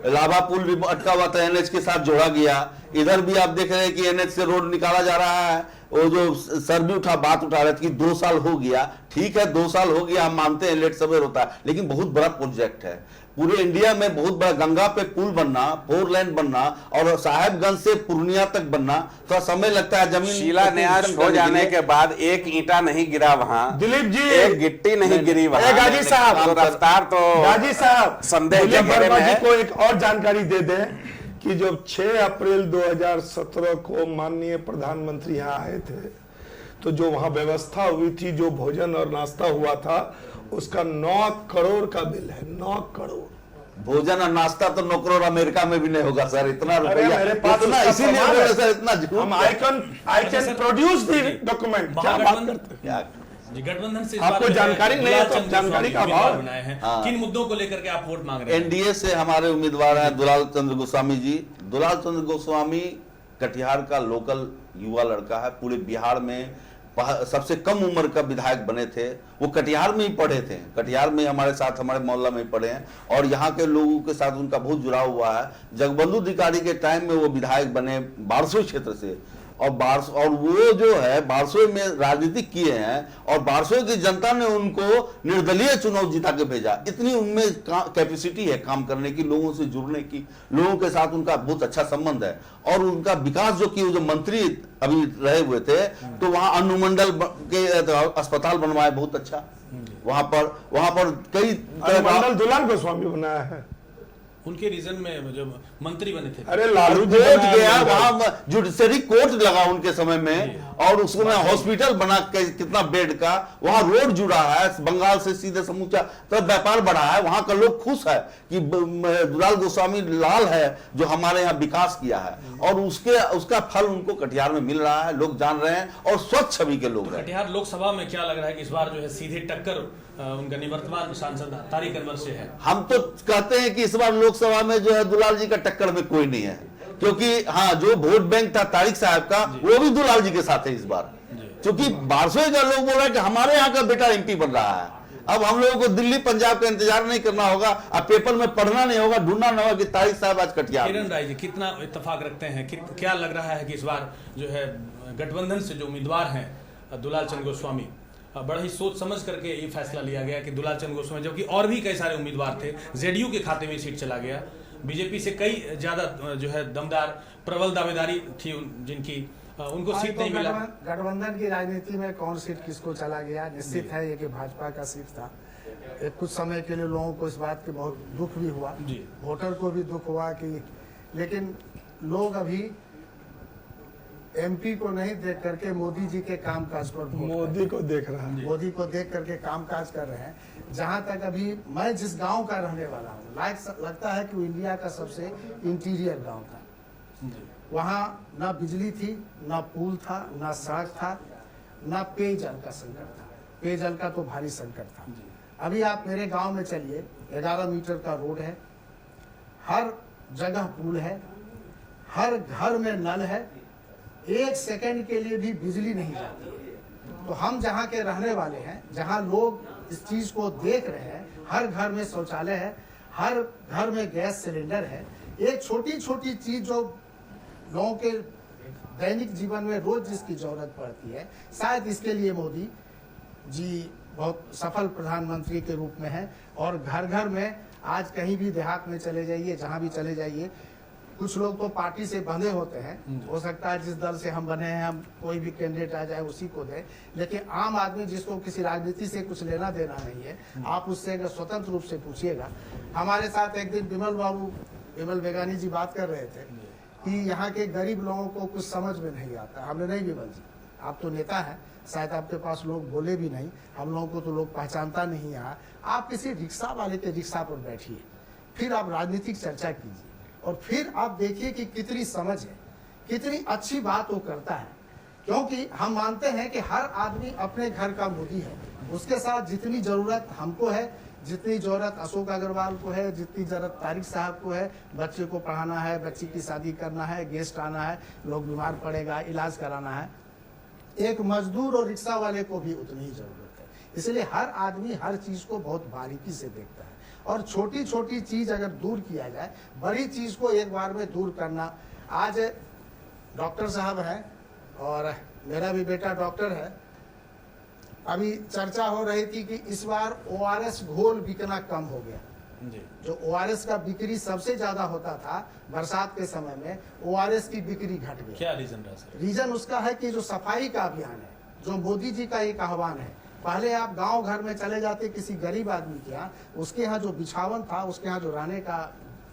लाभा पुल भी अटका हुआ था, एनएच के साथ जोड़ा गया। इधर भी आप देख रहे हैं कि एनएच से रोड निकाला जा रहा है। वो जो सर भी बात उठा रहे थे कि 2 साल हो गया, ठीक है 2 साल हो गया, हम मानते हैं लेट सवेर होता है, लेकिन बहुत बड़ा प्रोजेक्ट है। पूरे इंडिया में बहुत बड़ा, गंगा पे पुल बनना, 4 लेन बनना और साहेबगंज से पूर्णिया तक बनना, थोड़ा समय लगता है। जमीन शिलान्यास हो जाने के बाद एक ईंटा नहीं गिरा वहां, दिलीप जी एक गिट्टी नहीं गिरी वहां। गाजी साहब तो रफ्तार तो गाजी साहब संदेह के घेरे में है। को एक और जानकारी दे दें कि जब 6 अप्रैल 2017 को माननीय प्रधानमंत्री यहाँ आए थे तो जो वहां व्यवस्था हुई थी, जो भोजन और नाश्ता हुआ था, उसका 9 करोड़ का बिल है। 9 करोड़ भोजन और नाश्ता तो 9 करोड़ अमेरिका में भी नहीं होगा सर, इतना रुपया मेरे पास इतना, इसीलिए सर इतना हम I can produce the document. क्या बात करते हैं गठबंधन से आपको जानकारी नहीं है तो जानकारी का अभाव बनाए हैं। किन मुद्दों को लेकर के आप वोट मांग रहे हैं? एनडीए से हमारे उम्मीदवार हैं दुलाल चंद्र गोस्वामी जी। दुलाल चंद्र गोस्वामी कटिहार का लोकल युवा लड़का है, पूरे बिहार में सबसे कम उम्र का विधायक बने थे, वो कटिहार में ही पढ़े थे, कटिहार में हमारे साथ हमारे मोहल्ला में ही पढ़े हैं और यहाँ के लोगों के साथ उनका बहुत जुड़ाव हुआ है। जगबंधु अधिकारी के टाइम में वो विधायक बने बारसोई क्षेत्र से, और वो जो है बारसोई में राजनीति किए हैं और बारसोई की जनता ने उनको निर्दलीय चुनाव जिता के भेजा। इतनी उनमें कैपेसिटी है काम करने की, लोगों से जुड़ने की, लोगों के साथ उनका बहुत अच्छा संबंध है। और उनका विकास जो कि जो मंत्री अभी रहे हुए थे, तो वहां अनुमंडल के अस्पताल बनवाए बहुत अच्छा, वहां पर कई अनुमंडल दुलाल गोस्वामी बनाया है, उनके रीजन में जो मंत्री बने थे। अरे लालू जी कोर्ट गया, वहां जुडिशरी कोर्ट लगा उनके समय में, और उसमें हॉस्पिटल बना कितना बेड का, वहां रोड जुड़ा है बंगाल से सीधे समूचा, तब व्यापार बढ़ा है, वहां का लोग खुश है कि दुलाल गोस्वामी लाल है जो हमारे यहाँ विकास किया है, और उसका फल उनको कटिहार में मिल रहा है, लोग जान रहे हैं और स्वच्छ छवि के लोग हैं। कटिहार लोकसभा में क्या लग रहा है कि इस बार जो है सीधे टक्कर उनका निवर्तमान सांसद तारिक अनवर से है? हम तो कहते हैं कि इस बार लोकसभा में जो है दुलाल जी का टक्कर में कोई नहीं है, क्योंकि हाँ जो वोट बैंक था तारिक साहब का वो भी दुलाल जी के साथ है इस बार, क्योंकि बारसोई का लोग बोल रहे हैं कि हमारे यहाँ का बेटा एमपी बन रहा है। अब हम लोगों को दिल्ली पंजाब का इंतजार नहीं करना होगा, अब पेपर में पढ़ना नहीं होगा, ढूंढना नहीं होगा कि तारिक साहब आज कटिहार। किरण राय जी कितना इत्तेफाक रखते हैं, क्या लग रहा है कि इस बार जो है गठबंधन से जो उम्मीदवार हैं दुलाल चंद गोस्वामी, बड़ा ही सोच समझ करके ये फैसला लिया गया कि दुलाल चंद गोस्वामी, जबकि और भी कई सारे उम्मीदवार थे, जेडीयू के खाते में सीट चला गया, बीजेपी से कई ज्यादा जो है दमदार प्रबल दावेदारी थी जिनकी, उनको सीट नहीं मिला। गठबंधन की राजनीति में कौन सीट किसको चला गया, निश्चित है ये कि भाजपा का सीट था। कुछ समय के लिए लोगों को इस बात के बहुत दुख भी हुआ, वोटर को भी दुख हुआ कि, लेकिन लोग अभी एमपी को नहीं देख करके मोदी जी के कामकाज पर मोदी को देख रहा है, मोदी को देख करके कामकाज कर रहे हैं। जहां तक अभी मैं जिस गांव का रहने वाला हूँ, लगता है कि वो इंडिया का सबसे इंटीरियर गांव था। वहां ना बिजली थी, ना पुल था, ना सड़क था, ना पेयजल का संकट था। पेयजल का तो भारी संकट था। अभी आप मेरे गांव में चलिए, 11 मीटर का रोड है, हर जगह पुल है, हर घर में नल है, 1 सेकंड के लिए भी बिजली नहीं जाती है। तो हम जहाँ के रहने वाले हैं, जहाँ लोग इस चीज को देख रहे हैं, हर घर में शौचालय है, हर घर में गैस सिलेंडर है, एक छोटी छोटी चीज जो लोगों के दैनिक जीवन में रोज जिसकी जरूरत पड़ती है, शायद इसके लिए मोदी जी बहुत सफल प्रधानमंत्री के रूप में है। और घर घर में आज कहीं भी देहात में चले जाइए, जहाँ भी चले जाइए, कुछ लोग तो पार्टी से बंधे होते हैं, हो सकता है जिस दल से हम बने हैं, हम कोई भी कैंडिडेट आ जाए उसी को दें, लेकिन आम आदमी जिसको किसी राजनीति से कुछ लेना देना नहीं है, आप उससे अगर स्वतंत्र रूप से पूछिएगा। हमारे साथ एक दिन विमल बेगानी जी बात कर रहे थे कि यहाँ के गरीब लोगों को कुछ समझ में नहीं आता। हमने नहीं, विमल जी आप तो नेता हैं, शायद आपके पास लोग बोले भी नहीं, हम लोगों को तो लोग पहचानता नहीं यहाँ, आप किसी रिक्शा वाले के रिक्शा पर बैठिए, फिर आप राजनीतिक चर्चा कीजिए, और फिर आप देखिए कि कितनी समझ है, कितनी अच्छी बात वो करता है। क्योंकि हम मानते हैं कि हर आदमी अपने घर का मोदी है, उसके साथ जितनी जरूरत हमको है, जितनी जरूरत अशोक अग्रवाल को है, जितनी जरूरत तारिक साहब को है, बच्चे को पढ़ाना है, बच्ची की शादी करना है, गेस्ट आना है, लोग बीमार पड़ेगा, इलाज कराना है, एक मजदूर और रिक्शा वाले को भी उतनी ही जरूरत है। इसलिए हर आदमी हर चीज को बहुत बारीकी से देखता है, और छोटी छोटी चीज अगर दूर किया जाए, बड़ी चीज को एक बार में दूर करना। आज डॉक्टर साहब हैं और मेरा भी बेटा डॉक्टर है, अभी चर्चा हो रही थी कि इस बार ORS घोल बिकना कम हो गया। जो ORS का बिक्री सबसे ज्यादा होता था बरसात के समय में, ORS की बिक्री घट गई। क्या रीजन रहा सर? रीजन उसका है कि जो सफाई का अभियान है, जो मोदी जी का एक आह्वान है, पहले आप गांव घर में चले जाते किसी गरीब आदमी के यहाँ, उसके यहाँ जो बिछावन था, उसके यहाँ जो रहने का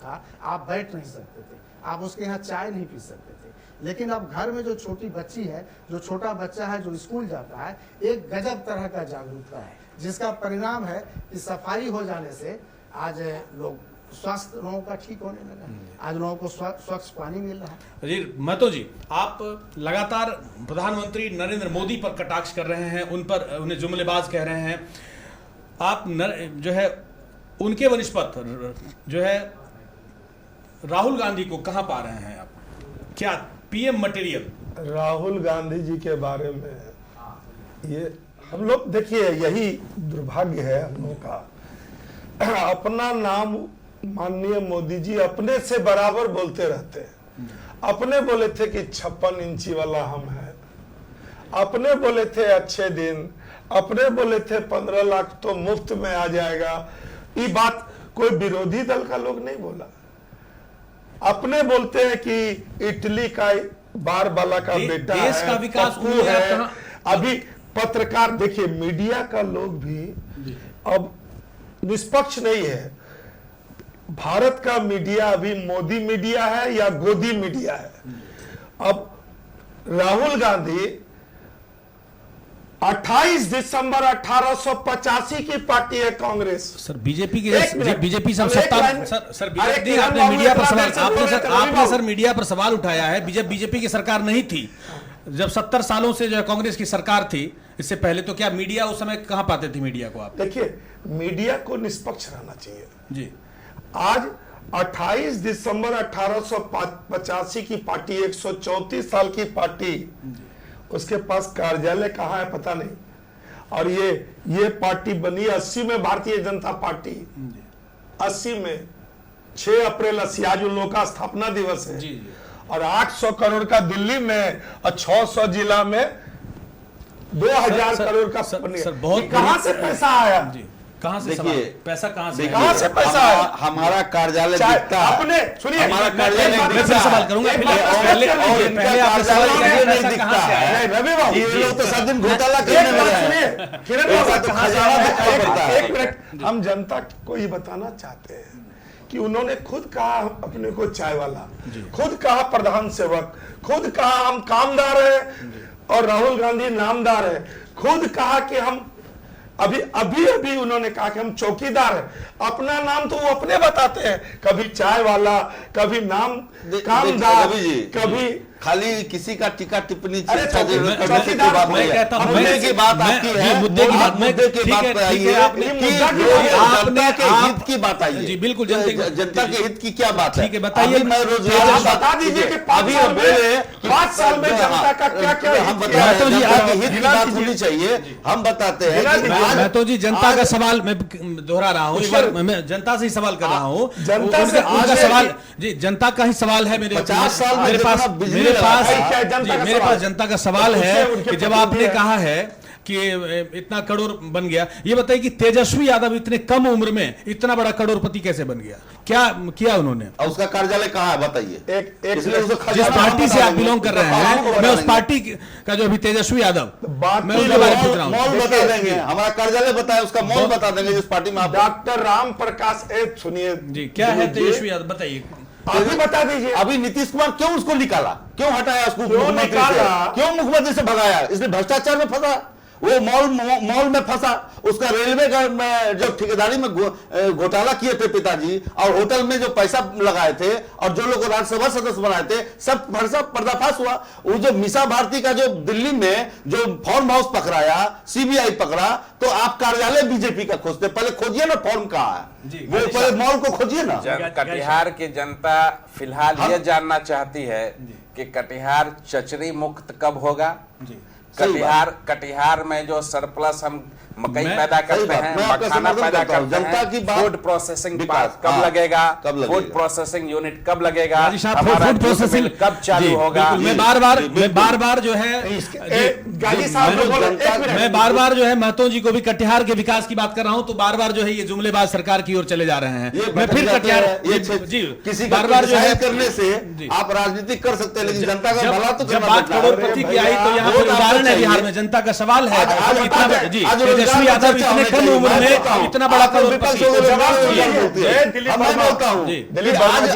था, आप बैठ नहीं सकते थे, आप उसके यहाँ चाय नहीं पी सकते थे। लेकिन अब घर में जो छोटी बच्ची है, जो छोटा बच्चा है, जो स्कूल जाता है, एक गजब तरह का जागरूकता है, जिसका परिणाम है कि सफाई हो जाने से आज लोग स्वास्थ्य लोगों का ठीक होने लगा, आज लोगों को स्वच्छ पानी मिल रहा है। जी महतो जी, आप लगातार प्रधानमंत्री नरेंद्र मोदी पर कटाक्ष कर रहे हैं, उन पर उन्हें जुमलेबाज कह रहे हैं, आप जो है उनके वनिष्पत जो है राहुल गांधी को कहां पा रहे हैं आप? क्या PM मटेरियल? राहुल गांधी जी के बारे में ये हम लोग देखिए, यही दुर्भाग्य है हम लोगों का। अपना नाम माननीय मोदी जी अपने से बराबर बोलते रहते हैं। अपने बोले थे कि 56 इंची वाला हम हैं, अपने बोले थे अच्छे दिन, अपने बोले थे 15 लाख तो मुफ्त में आ जाएगा। ये बात कोई विरोधी दल का लोग नहीं बोला। अपने बोलते हैं कि इटली का बारबाला का बेटा देश है, का विकास पप्पू हुआ है। है। अभी पत्रकार देखिए, मीडिया का लोग भी अब निष्पक्ष नहीं है। भारत का मीडिया अभी मोदी मीडिया है या गोदी मीडिया है। अब राहुल गांधी 28 दिसंबर 1885 की पार्टी है कांग्रेस। सर बीजेपी की एक मिनट, बीजेपी से हम एक सत्ता लाइन- सर अरे बीजेपी किरण आपने बाबू मीडिया पर इतना सवाल देर से बोल रहे थे, रवि आपने बाबू। सर मीडिया पर सवाल उठाया है। जब बीजेपी की सरकार नहीं थी, जब 70 सालों से जो है कांग्रेस की सरकार थी, इससे पहले तो क्या मीडिया उस समय कहां पाते थे मीडिया को आप? देखिए, मीडिया को निष्पक्ष रहना चाहिए। जी आज 28 दिसंबर 1885 की पार्टी, 134 साल की पार्टी, उसके पास कार्यालय कहाँ है पता नहीं। और ये पार्टी बनी 80 में, भारतीय जनता पार्टी 80 में 6 अप्रैल 80 आज उन लोगों का स्थापना दिवस है। जी जी। और 800 करोड़ का दिल्ली में और 600 जिला में 2000 सर, करोड़ का सर, बन गया। सर, बहुत ये कहां से पैसा आया? जी कहां से देखिए, सवाल? पैसा कहां से देखिए, कहां से पैसा आया? हमारा कार्यालय चाहे दिखता है। अपने सुनिए, हमारा मैं कार्यालय बात- मैं फिर सवाल करूंगा। एक फिर बात पहले स्पष्ट कर और लीजिए। पहले आप सवाल कार्यालय करिए, नहीं पैसा दिखता कहां से है। आया? नहीं, रवि बाबू, ये लोग तो सब दिन घोटाला एक करने बात लगे हैं। सुनिए, किरण एक बाबू, बात तो खजाना दिखाई पड़ता है। एक मिनट, हम जनता को ये बताना चाहते हैं कि उन्होंने खुद कहा अपने को चाय वाला, खुद कहा प्रधान सेवक, खुद कहा हम कामदार हैं और राहुल गांधी नामदार है, खुद कहा कि हम अभी उन्होंने कहा कि हम चौकीदार हैं। अपना नाम तो वो अपने बताते हैं, कभी चाय वाला, कभी नाम कामदार, रवि जी, कभी खाली किसी का टीका टिप्पणी अरे चर्चा जरूर मैं- करने की चौकीदार बात मैं नहीं है। कहता हूं, मुद्दे मैं- की बात मैं- आपकी जी, है, मुद्दे की बात- आप मुद्दे की ठीक बात है, पे ठीक आइए है, आपने कि मुद्दा की जो बात- जनता के आप- हित की बात आइए। जी, बिल्कुल, जनता के हित की क्या बात है? ठीक है, बताइए। अभी मैं रोजगार आप की बात- बता दीजिए कि 5 अभी साल में- बोले कि 5 साल में जनता का क्या-क्या हित हम किया बता है? रहे हैं, जी, जनता आप के हित की गिना बात दीजिए। होनी चाहिए। हम बताते हैं गिना कि दीजिए। आज- मैं तो जी जनता का आज- सवाल मैं दोहरा रहा हूँ, ईश्वर, मैं जनता से ही सवाल कर रहा हूँ। जनता से उनका पूछिए सवाल, कि- जी जनता का ही सवाल है। मेरे 50 साल में मेरे जितना पास बिजली मेरे लगा पास है, क्या जनता जी, का मेरे सवाल पास है? जनता का सवाल तो है पूछिए, उनके कि जब प्रतिनिधि आपने है। कहा है कि इतना करोड़ बन गया, ये बताइए कि तेजस्वी यादव इतने कम उम्र में इतना बड़ा करोड़पति कैसे बन गया? क्या किया उन्होंने? और उसका कार्यालय कहाँ है बताइए? एक इसलिए उसको जिस खजाना पार्टी से बता आप देंगे, बिलोंग कर रहे उसका हैं, काम को मैं उस बता पार्टी का जो अभी तेजस्वी यादव, बात मैं की उसके बारे में जो पूछ रहा हूँ। मॉल बता देंगे, हमारा कार्यालय बताए, उसका मॉल बता देंगे जिस पार्टी में आप। डॉक्टर राम प्रकाश सुनिए जी क्या है तेजस्वी यादव, बताइए। आप ही बता दीजिए। अभी नीतीश कुमार क्यों उसको निकाला, क्यों हटाया उसको, क्यों मुख्यमंत्री निकाला? से? क्यों मुख्यमंत्री से भगाया? इसलिए भ्रष्टाचार में फंसा, वो मॉल में फंसा। उसका रेलवे का में जो ठेकेदारी में घोटाला किए थे पिताजी, और होटल में जो पैसा लगाए थे, और जो लोग राज्यसभा सदस्य बनाए थे, सब पर्दाफाश हुआ। वो जो मीसा भारती का जो दिल्ली में जो फॉर्म हाउस पकड़ाया, सीबीआई पकड़ा, तो आप कार्यालय बीजेपी का खोजते, पहले खोजिए ना फॉर्म कहाँ है, वो पहले मॉल को खोजिए ना। कटिहार की जनता फिलहाल ये जानना चाहती है कि कटिहार चचरी मुक्त कब होगा। कटिहार में जो सरप्लस हम मकई पैदा करते हैं, मखाना पैदा करते हैं, फूड प्रोसेसिंग पार्क कब लगेगा, फूड प्रोसेसिंग यूनिट कब लगेगा, हमारा फूड प्रोसेसिंग कब चालू होगा। मैं बार बार जो है गाजी साहब को बोलो, एक मिनट। मैं बार जो है महतो जी को भी कटिहार के विकास की बात कर रहा हूं, तो बार जो है ये जुमलेबाज सरकार की ओर चले जा रहे हैं। मैं फिर कटिहार जी किसी बार जो है करने से आप राजनीति कर सकते हैं, लेकिन जनता का भला तो जब बात करोड़पति की आई तो यहाँ पर उदाहरण है बिहार में जनता का सवाल है। जी तेजस्वी यादव इतने कम उम्र में इतना बड़ा करोड़पति।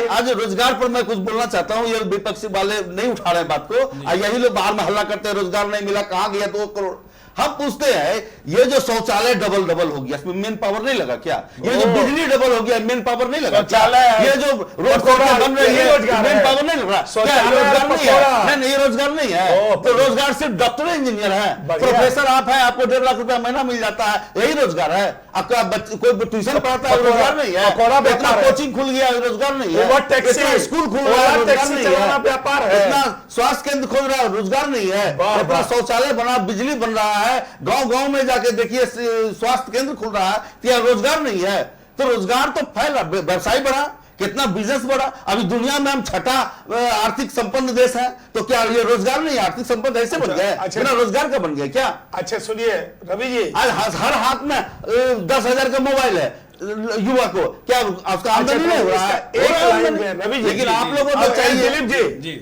आज रोजगार पर मैं कुछ बोलना चाहता हूँ, ये विपक्षी वाले नहीं उठा रहे बात को, यही लोग बाहर में हल्ला करते हैं रोजगार नहीं मिला, कहाँ गया तो करोड़। हम पूछते हैं ये जो शौचालय डबल हो गया, इसमें मेन पावर नहीं लगा क्या? ये जो बिजली डबल हो गया, मेन पावर नहीं लगा क्या? ये जो रोड बन रही है, मेन पावर नहीं लग रहा? रोजगार नहीं है? नहीं, रोजगार नहीं है। तो रोजगार सिर्फ डॉक्टर इंजीनियर है, प्रोफेसर आप है, आपको 1.5 लाख रुपया महीना मिल जाता है, यही रोजगार है। आपका कोई ट्यूशन पढ़ाता है, रोजगार नहीं है। इतना कोचिंग खुल गया, रोजगार नहीं है। इतना स्कूल खुल रहा है, रोजगार नहीं है। इतना स्वास्थ्य केंद्र खोल रहा है, रोजगार नहीं है। इतना शौचालय बना, बिजली बन रहा है, है, गांव गांव में जाके देखिए स्वास्थ्य केंद्र खुल रहा है, तो यहाँ रोजगार नहीं है? तो रोजगार तो फैला, व्यवसाय बढ़ा, कितना बिजनेस बढ़ा। अभी दुनिया में हम छठा आर्थिक संपन्न देश है, तो क्या ये रोजगार नहीं, आर्थिक संपन्न ऐसे बन गया? अच्छा, बिना रोजगार का बन गया क्या? अच्छा सुनिए रवि जी, आज हर हाथ में 10,000 का मोबाइल है युवा को, क्या उसका आमदनी नहीं हो रहा है? एक लाइन में रवि जी, लेकिन आप लोगों को चाहिए। दिलीप जी,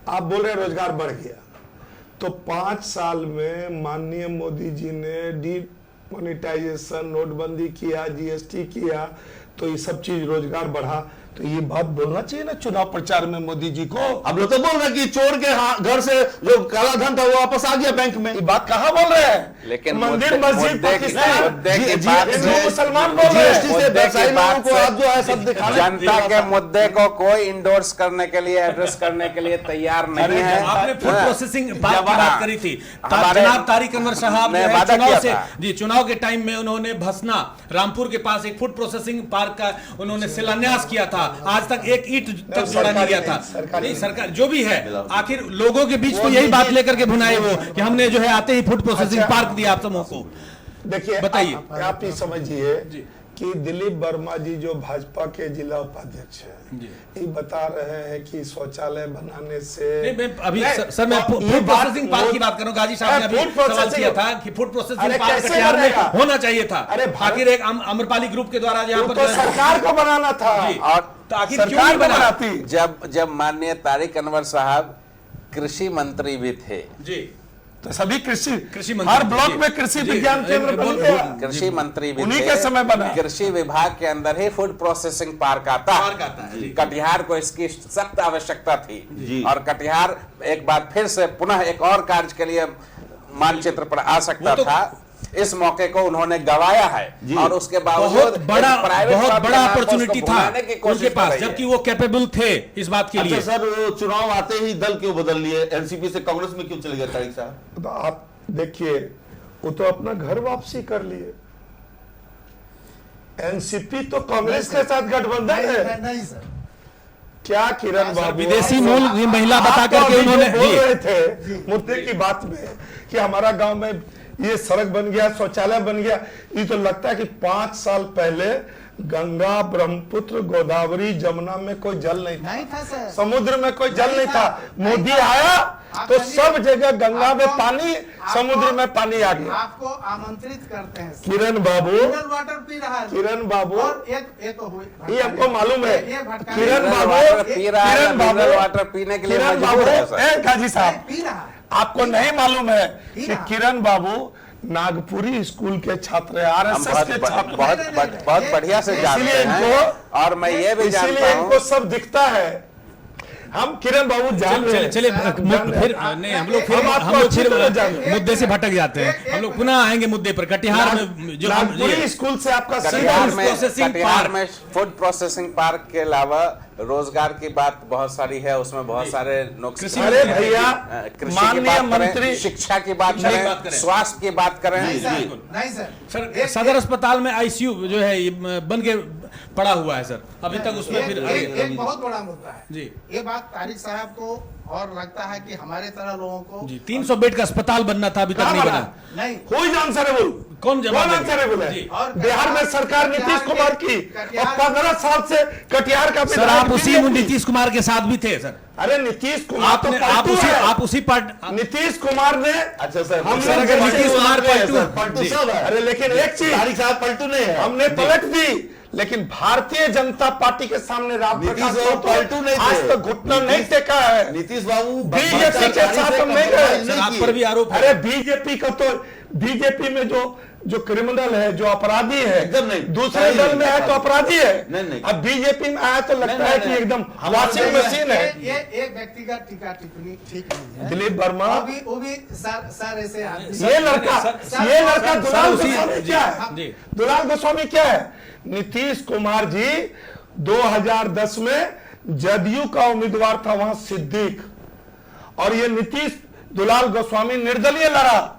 आप बोल रहे हैं रोजगार बढ़ गया, तो 5 साल में माननीय मोदी जी ने डीमोनेटाइजेशन, नोटबंदी किया, जीएसटी किया, तो ये सब चीज रोजगार बढ़ा, तो ये बात बोलना चाहिए ना चुनाव प्रचार में मोदी जी को। अब लोग तो बोल रहे हैं कि चोर के घर से जो काला धन था वो वापस आ गया बैंक में। ये बात कहाँ बोल रहे हैं? लेकिन मंदिर मस्जिद पाकिस्तान, मुद्दे मुसलमान बोल रहे हैं। से व्यवसायी लोगों को आज जो है सब दिखाने, जनता के मुद्दे को कोई इंडोर्स करने के लिए, एड्रेस करने के लिए तैयार नहीं है। आपने फूड प्रोसेसिंग पार्क की बात करी थी, हमारे जनाब तारिक अनवर साहब ने जो है वादा चुनाव किया से था। जी चुनाव के टाइम में उन्होंने भसना रामपुर के पास एक फूड प्रोसेसिंग पार्क का उन्होंने शिलान्यास किया था, आज तक एक ईंट तक जोड़ा नहीं गया था। नहीं सरकार जो भी है, आखिर लोगों के बीच तो यही बात लेकर के भुनाए वो कि हमने जो है आते ही फूड प्रोसेसिंग पार्क दिया आप सबों को। देखिए बताइए। आप ही समझिए कि दिलीप वर्मा जी जो भाजपा के जिला उपाध्यक्ष हैं, ये बता रहे हैं कि शौचालय बनाने से नहीं, मैं अभी सर मैं फूड प्रोसेसिंग पार्क की बात कर रहा हूँ। गाजी साहब ने अभी सवाल किया था कि फूड प्रोसेसिंग पार्क कटिहार में होना चाहिए था। आखिर एक आम्रपाली ग्रुप के द्वारा यहाँ पर सरकार को बनाना था, और तो आखिर क्यों नहीं बना? जब माननीय तारिक अनवर साहब कृषि मंत्री भी थे जी, तो सभी कृषि मंत्री हर ब्लॉक में कृषि विज्ञान केंद्र बन गया, कृषि मंत्री भी उन्हीं थे। के समय बना। कृषि विभाग के अंदर ही फूड प्रोसेसिंग पार्क आता है। कटिहार को इसकी सख्त आवश्यकता थी, और कटिहार एक बार फिर से पुनः एक और कार्य के लिए मानचित्र पर आ सकता था। इस मौके को उन्होंने गवाया है, और उसके बावजूद बहुत बड़ा अपॉर्चुनिटी था उनके पास, जबकि वो कैपेबल थे इस बात के लिए। अच्छा सर, चुनाव आते ही दल क्यों बदल लिए? एनसीपी से कांग्रेस में क्यों चले गए तारिक साहब? तो आप देखिए, वो तो अपना घर वापसी कर लिए। एनसीपी तो कांग्रेस के साथ गठबंधन है। नहीं सर, क्या किरण बाबू विदेशी मूल महिला बता करके उन्होंने बोल रहे थे मुद्दे की बात में कि हमारा गांव में ये सड़क बन गया, शौचालय बन गया। ये तो लगता है कि 5 साल पहले गंगा, ब्रह्मपुत्र, गोदावरी, जमुना में कोई जल नहीं था सर, समुद्र में कोई जल नहीं था। मोदी आया तो सब जगह गंगा में पानी, समुद्र में पानी आ गया। आपको आमंत्रित करते हैं किरण बाबू, मिनरल वाटर पी रहा है किरण बाबू, और ये तो हुई, ये हमको मालूम है। किरण मिनरल वाटर पीने के लिए किरण बाबू, मजबूर है सर। गाजी साहब, पी रहा है। आपको नहीं मालूम है कि किरण बाबू नागपुरी स्कूल के छात्र हैं, आरएसएस के छात्र, बहुत बढ़िया से जानते हैं, और मैं ये भी जानता इसीलिए हूं, इनको सब दिखता है। हम किरण बाबू जान रहे हैं। चलिए फिर नहीं, हम लोग फिर मुद्दे से भटक जाते हैं। हम लोग पुनः आएंगे मुद्दे पर। कटिहार में जो नागपुरी स्कूल से आपका कटिहार में फूड प्रोसेसिंग पार्क के अलावा रोजगार की बात बहुत सारी है, उसमें बहुत सारे नुकसान। अरे भैया, कृषि की बात करें, शिक्षा की बात करें, स्वास्थ्य की बात करें। नहीं सर, सदर अस्पताल में आईसीयू जो है बन के पड़ा हुआ है सर, अभी तक उसमें फिर एक बहुत बड़ा मुद्दा है जी। ये बात तारिक साहब को और लगता है कि हमारे तरह लोगों को जी 300 बेड का अस्पताल बनना था, अभी तक नहीं बना। नहीं, कोई आंसरेबल, कौन जवाब आंसरेबल है? जी। और बिहार में सरकार नीतीश कुमार की, और 15 साल से कटिहार का सर आप उसी नीतीश कुमार के साथ भी थे सर। अरे नीतीश कुमार तो आप उसी पार्टी, नीतीश कुमार ने, अच्छा सर, हमने अगर नीतीश कुमार पलटू सब है। अरे लेकिन एक चीज, तारिक साहब पलटू नहीं है, हमने पलट दी, लेकिन भारतीय जनता पार्टी के सामने रामप्रकाश नीतीश बाबू पलटू नहीं थे। आज तक घुटना नहीं टेका है। नीतीश बाबू बीजेपी के साथ हम नहीं गए। आप पर भी आरोप है। अरे बीजेपी का तो, बीजेपी में जो क्रिमिनल है, जो अपराधी है, एकदम नहीं, दूसरे दल में है तो अपराधी है। नहीं। अब बीजेपी में आया तो लगता है कि एकदम वॉशिंग मशीन है। ये एक व्यक्तिगत टीका टिप्पणी ठीक नहीं है। दिलीप वर्मा, वो भी सर ऐसे आदमी, ये लड़का दुलाल गोस्वामी क्या है? दुलाल गोस्वामी क्या है? नीतीश कुमार जी 2010 में जदयू का उम्मीदवार था वहां सिद्दीक, और ये नीतीश दुलाल गोस्वामी निर्दलीय लड़ा।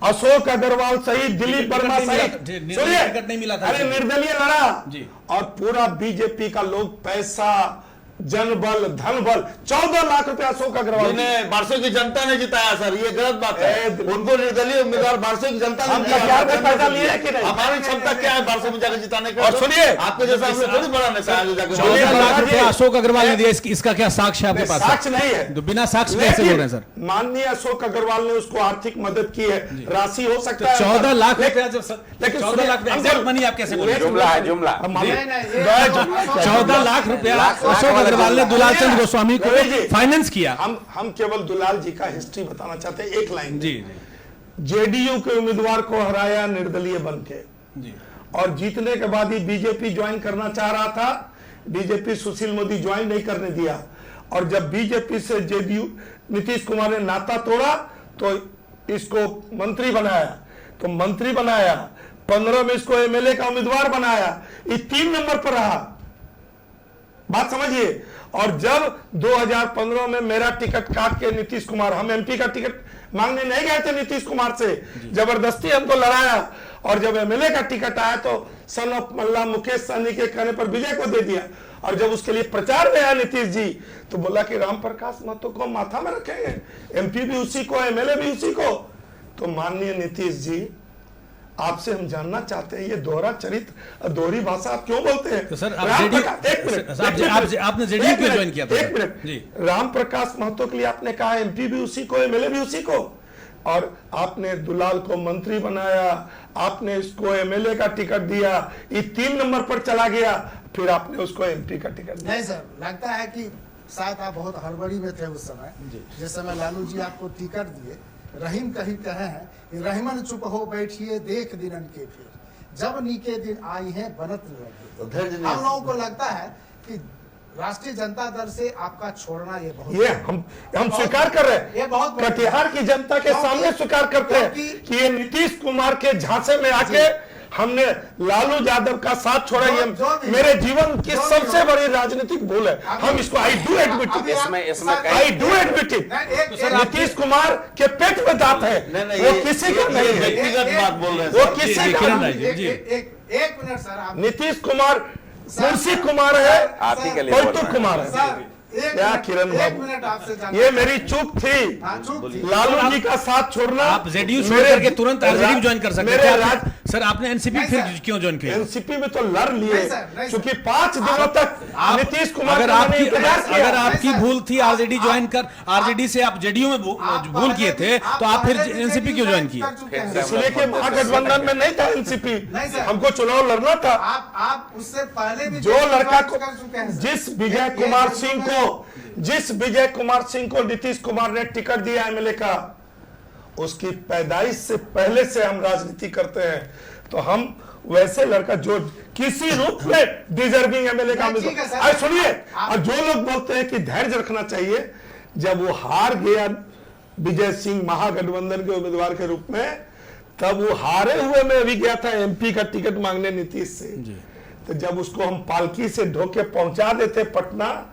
अशोक अग्रवाल सहित, दिलीप वर्मा सहित, सुनिए, नहीं मिला था, अरे निर्दलीय लड़ा, और पूरा बीजेपी का लोग पैसा जनबल धन बल 14 लाख रुपया अशोक अग्रवाल बारसों की जनता ने जिताया सर, ये गलत बात है। उनको निर्दलीय उम्मीदवार बारसों की जनता ने कटिहार में पैसा लिए है कि नहीं? हमारी क्षमता क्या है बारसों में जाकर जिताने का? और सुनिए, आपके जैसा हमने थोड़ी बड़ा नेता है जो जाकर 14 लाख रुपया अशोक अग्रवाल ने दिया, इसका क्या साक्ष्य है आपके पास? साक्ष्य नहीं है, तो बिना साक्ष्य कैसे बोल रहे हैं सर? माननीय अशोक अग्रवाल ने उसको आर्थिक मदद की है, राशि हो सकता है 14 लाख रुपया जब लेकिन 14 लाख एग्जैक्ट मनी आप कैसे बोल रहे हैं? जुमला है, जुमला। 14 लाख रुपया अशोक अग्रवाल ने दुलाल चंद गोस्वामी को फाइनेंस किया। हम केवल दुलाल जी का हिस्ट्री बताना चाहते हैं, एक लाइन। जी जेडीयू के उम्मीदवार को हराया निर्दलीय बन के, और जीतने के बाद ही बीजेपी ज्वाइन करना चाह रहा था। बीजेपी सुशील मोदी ज्वाइन नहीं करने दिया, और जब बीजेपी से जेडीयू नीतीश कुमार ने नाता तोड़ा तो इसको मंत्री बनाया, तो मंत्री बनाया 15 में इसको एमएलए का उम्मीदवार बनाया, ये 3 नंबर पर रहा। बात समझिए। और जब 2015 में मेरा टिकट काट के नीतीश कुमार, हम एमपी का टिकट मांगने नहीं गए थे नीतीश कुमार से, जबरदस्ती हमको लड़ाया, और जब एमएलए का टिकट आया तो सन ऑफ मल्ला मुकेश सहनी के कहने पर विजय को दे दिया। और जब उसके लिए प्रचार में आया नीतीश जी तो बोला कि राम प्रकाश महतो को माथा में रखेंगे, एमपी भी उसी को, एमएलए भी उसी को। तो माननीय नीतीश जी, आपसे हम जानना चाहते हैं, ये दोहरा चरित्र, दोहरी भाषा आप क्यों बोलते हैं? तो सर आपने जेडीयू क्यों ज्वाइन किया था? एक मिनट, राम प्रकाश महतो के लिए आपने कहा एमपी भी उसी को, एमएलए भी उसी को, और आपने दुलाल को मंत्री बनाया, आपने इसको एमएलए का टिकट दिया, ये 3 नंबर पर चला गया, फिर आपने उसको एमपी का टिकट दिया। नहीं सर, लगता है कि शायद आप बहुत हड़बड़ी में थे उस समय, जिस समय लालू जी आपको टिकट दिए। रहीम कहीं कहे हैं कि रहीमन चुप हो बैठिए देख दिनन के फिर, जब नीके दिन आई हैं बनत लगे। हम लोगों को लगता है कि राष्ट्रीय जनता दल से आपका छोड़ना ये बहुत, ये हम स्वीकार कर रहे हैं, ये बहुत कटिहार की जनता के सामने स्वीकार करते हैं कि ये नीतीश कुमार के झांसे में आके हमने लालू यादव का साथ छोड़ा। ये मेरे जीवन की सबसे बड़ी राजनीतिक भूल है, हम इसको I do admit it. Nitish Kumar के पेट में दांत है, वो किसी का नहीं है, व्यक्तिगत बात बोल रहे हैं, वो किसी का। एक मिनट सर, आप नीतीश कुमार मुंशी कुमार है, आप ही के लिए बोल पलटू रहे हैं। कुमार है। सर क्या किरण एक बाबू, मिनट आपसे जानना, ये मेरी चूक थी, चूक थी। लालू जी का साथ छोड़ना। आप जेडीयू छोड़ करके तुरंत आरजेडी ज्वाइन कर सकते थे सर, आपने एनसीपी नहीं फिर सर। क्यों ज्वाइन किया? एनसीपी में तो लड़ लिए, नहीं सर, नहीं सर। क्योंकि 5 दिनों तक नीतीश कुमार अगर का मैंने आपकी इंतजार किया। अगर आपकी नहीं सर। भूल थी आरजेडी ज्वाइन कर, आरजेडी से आप जेडीयू में भूल किए थे, तो आप फिर एनसीपी क्यों ज्वाइन किए? इसलिए कि महागठबंधन में नहीं था एनसीपी, नहीं सर। हमको चुनाव लड़ना था। आप उससे पहले भी जो लड़का को, कर चुके हैं सर। जिस विजय कुमार सिंह को नीतीश कुमार ने टिकट दिया एमएलए का, उसकी पैदाइश से पहले से हम राजनीति करते हैं, तो हम वैसे लड़का जो किसी रूप में डिजर्विंग एमएलए का ठीक है सर। उम्मीदवार। सुनिए, और जो लोग बोलते हैं कि धैर्य रखना चाहिए, जब वो हार गया विजय सिंह महागठबंधन के उम्मीदवार के रूप में, तब वो हारे हुए में भी गया था एमपी का टिकट मांगने नीतीश से। तो जब उसको हम पालकी से ढोके पहुंचा देते पटना,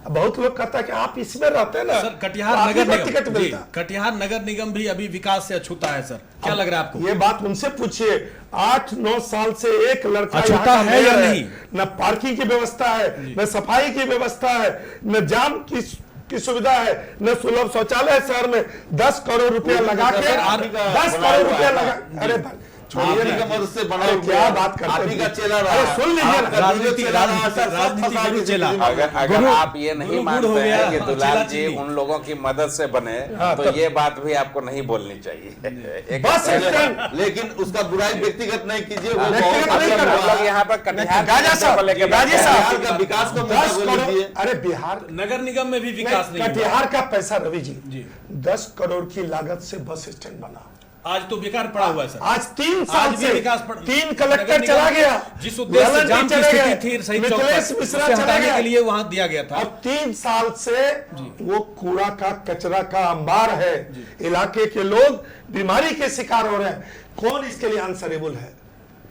बहुत लोग कहता है कि आप इसमें रहते ना सर, तो कटिहार आप ही नगर को टिकट निगम, जी, मिलता। कटिहार नगर निगम भी अभी विकास से अछूता है सर, क्या लग रहा है आपको? ये बात उनसे पूछिए, 8-9 साल से एक लड़का अछूता यहाँ का है या मेयर नहीं? न पार्किंग की व्यवस्था है, न सफाई की व्यवस्था है, न जाम की सुविधा है, न सुलभ शौचालय है। शहर में 10 करोड़ रुपया लगा के, 10 करोड़ रुपया लगा, अरे छोड़िए ना, मदद से बना अरे क्या बात करते आप ही का हैं? चेला रहा, अरे सुन लीजिए ना, राजनीति गुरु चेला। अगर आप ये नहीं गुरु मानते हो गया, हैं कि चेला दुलाल जी चिल्ली। उन लोगों की मदद से बने, तो ये बात भी आपको नहीं बोलनी चाहिए। एक बस स्टैंड, लेकिन उसका बुराई व्यक्तिगत नहीं कीजिए, वो व्यक्तिगत बहुत नहीं अच्छा करना। हम लोग यहाँ पर कटिहार गाजा साहब, को लेके गाजी बैठे साहब, हैं। बिहार का विकास को 10 मुद्दा बोल करोड़, दीजिए। अरे बिहार नगर निगम में भी विकास नहीं हुआ। कटिहार का पैसा रवि जी 10 करोड़ की लागत से बस स्टैंड बना, आज तो बेकार पड़ा हुआ है सर। आज 3 साल आज भी से विकास 3 नगर कलेक्टर निगम चला गया, जिस उद्देश्य से ललन जाम जी की चले स्थिति गए, थी शहीद चौक मिथिलेश पर, मिश्रा उसे चले हटाने गए। के लिए वहां दिया गया था। अब 3 साल से वो कूड़ा का कचरा का अंबार है, इलाके के लोग बीमारी के शिकार हो रहे हैं। कौन इसके लिए आंसरेबल है?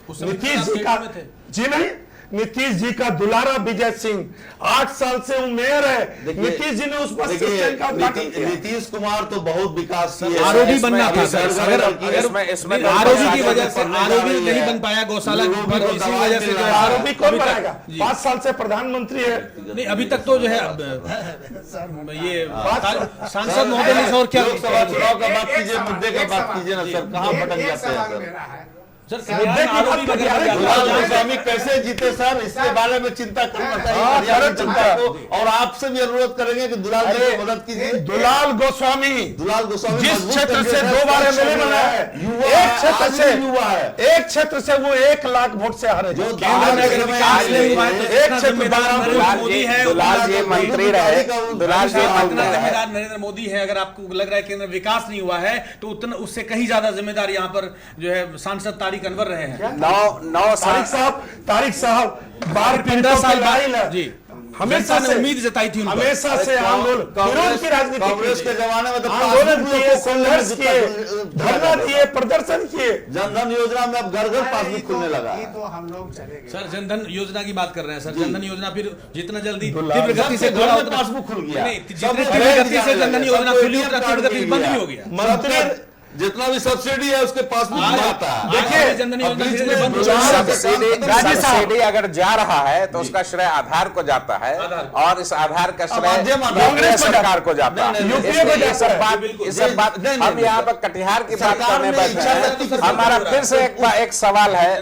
उस समय नीतीश आप जी का में थे। जी नहीं, नीतीश जी का दुलारा विजय सिंह 8 साल से वो मेयर है। देखिए- नीतीश जी ने उस बस देखिए, स्टैंड का उद्घाटन किया। नीतीश कुमार तो बहुत विकास किए आरओबी हैं। बनना था सर, अगर इसमें आरओबी की वजह से आरओबी नहीं बन पाया गौशाला पर, इसी वजह से जो है आरोपी कौन अभी तक- बनाएगा? जी। 5 साल से प्रधानमंत्री है। नहीं, अभी तक तो जो है ये सांसद महोदय ने और क्या लोकसभा चुनाव का बात एक कीजिए, सवाल- मुद्दे का एक बात सवाल- कीजिए ना जी, सर, कहाँ भटक एक जाते हैं सवाल सर। मेरा है सर मुद्दे की आरओबी बात वगैरह करिए, दुलाल क्या- गोस्वामी कैसे जीते सर, इसके बारे में चिंता करना चाहिए हाँ, हरियाणा करें जनता चिंता। को। और आपसे भी अनुरोध करेंगे कि दुलाल जी को मदद कीजिए। दुलाल गोस्वामी दुलाल गोस्वामी जिस मजबूत क्षेत्र से कैंडिडेट 2 बार है, एमएलए बना है, युवा एक है, क्षेत्र आज से भी युवा है। एक क्षेत्र से वो 1 लाख वोट से हारे। जो केंद्र में अगर विकास नहीं हुआ है तो एक जितना क्षेत्र जिम्मेदार बना- नरेंद्र मोदी है, दुलाल जी उतना मंत्री रहे, दुलाल जी जितना मंत्री रहे। जिम्मेदार नरेंद्र मोदी है। अगर आपको लग रहा है केंद्र में विकास नहीं हुआ है तो उतना उससे कहीं ज्यादा जिम्मेदार यहाँ पर जो है सांसद तारिक अनवर रहे हैं। 9 साल तारिक साहब बार 15 साल लाइन बाद है। जी हमेशा जनता ने से उम्मीद जताई थी उन पर। हमेशा से आंदोलन विरोध की राजनीति कांग्रेस की। के जमाने में तो आंदोलन पासबुक किए, को खोलने में संघर्ष किए, दिक्कत- धरना दिए, प्रदर्शन किए। जनधन योजना में अब घर घर पासबुक खुलने लगा ये है। तो हम लोग चले गए। सर जनधन योजना की बात कर रहे हैं सर। जनधन योजना फिर जितना जल्दी दुलाल- तीव्र गति से सबके खोला घर में उतना पासबुक खुल गया। नहीं, जितने सबको तीव्र बैंक गति से जाने जनधन लगे, योजना सबको खुली उतना तीव्र गति से ATM बंद कार्ड भी हो गया। मंत्री जितना भी सब्सिडी है उसके पासबुक आज- आता है। देखिए जनधन योजना बीच धीरे में धीरे बंद हो दुलाल- रहा है। सब्सिडी अगर जा रहा है तो उसका श्रेय आधार को जाता है और इस आधार का श्रेय माध्यम आधार यूपीए कांग्रेस को सरकार को जाता है। नहीं, नहीं, यूपीए इसलिए को ये जाता सब है। बात ये सब बात नहीं, नहीं, हम यहाँ नहीं, पर कटिहार की बात सरकार करने ने बैठे इच्छा शक्ति हैं। से हमारा जुड़ा फिर से एक सवाल है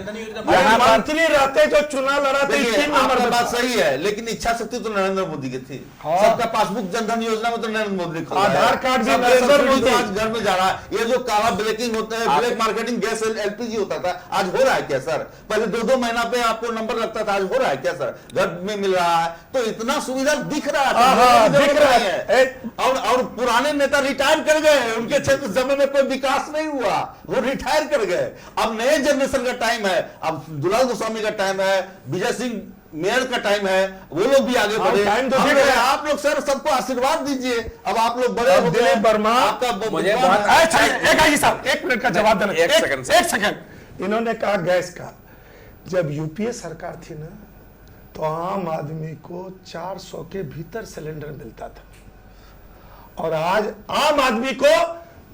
यहाँ पर मंत्री रहते जो चुनाव लड़ाते देखिए 3 नंबर आपका में बात था। सही है, लेकिन इच्छा शक्ति तो नरेंद्र मोदी की थी। हाँ। सबका पासबुक जनधन योजना में तो नरेंद्र मोदी ने खोला है। आधार कार्ड भी सबका नरेंद्र सब्सिडी मोदी। तो आज घर में जा रहा है। ये जो काला ब्लैकिंग होता है, ब्लैक मार्केटिंग गैस एलपीजी होता था, आज हो रहा है क्या सर? पहले 2-2 महीना पे आपको नंबर लगता था, आज हो रहा है क्या सर? घर में मिल रहा है, तो इतना सुविधा दिख रहा हाँ, है, दिख रहा है। और पुराने नेता रिटायर कर गए, उनके क्षेत्र समय में कोई विकास नहीं हुआ, वो रिटायर कर गए। अब नए जनरेशन का टाइम है, अब दुलाल गोस्वामी का टाइम है, विजय सिंह मेयर का टाइम है, वो लोग भी आगे बढ़े। टाइम तो हम दिख लोग- रहा है। आप लोग सर सबको आशीर्वाद दीजिए। अब आप लोग बड़े अब हो गए, दिलीप वर्मा, आपका मुझे बुद्धिमान बहुत- है। अच्छा, एक आइए साहब, 1 मिनट का जवाब देना। एक सेकंड सर। 1 सेकंड। इन्होंने कहा गैस का, जब यूपीए सरकार थी ना तो आम आदमी को 400 के भीतर सिलेंडर मिलता था और आज आम आदमी को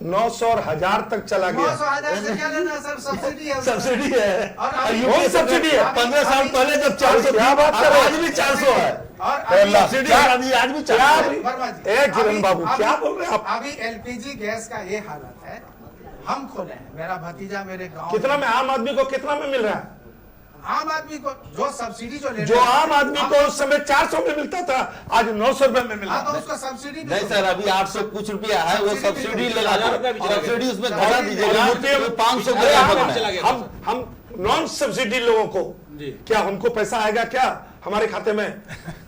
900 और 1000 तक चला गया। 900,000 से क्या लेना सर, सब्सिडी है उसका। सब्सिडी है। और और अभी- यूपीए कौन सब्सिडी है? 15 साल पहले जब 400 थी, क्या बात कर रहे हैं? आज भी 400 है। और अभी- सब्सिडी आज भी 400 है। वर्मा जी, ए, किरण अभी- बाबू, अभी- क्या बोल रहे हैं आप? अभी एलपीजी गैस का ये हालत है, हम खोले हैं, मेरा भतीजा मेरे गांव कितना में आम आदमी को कितना में मिल रहा है? आम आदमी को जो सब्सिडी जो ले जो आम आदमी को उस समय 400 में मिलता था, आज 900 रुपए में मिल रहा हाँ है। तो उसका सब्सिडी भी नहीं तो- सर, अभी 800 कुछ रुपया है, वो सब्सिडी लगा सब्सिडी उसमें घटा सब्सिडी- दीजिएगा, यूपीए- 500 अरे, गया हम- लगना है। चला गया। हम नॉन सब्सिडी लोगों को क्या हमको पैसा आएगा क्या हमारे खाते में?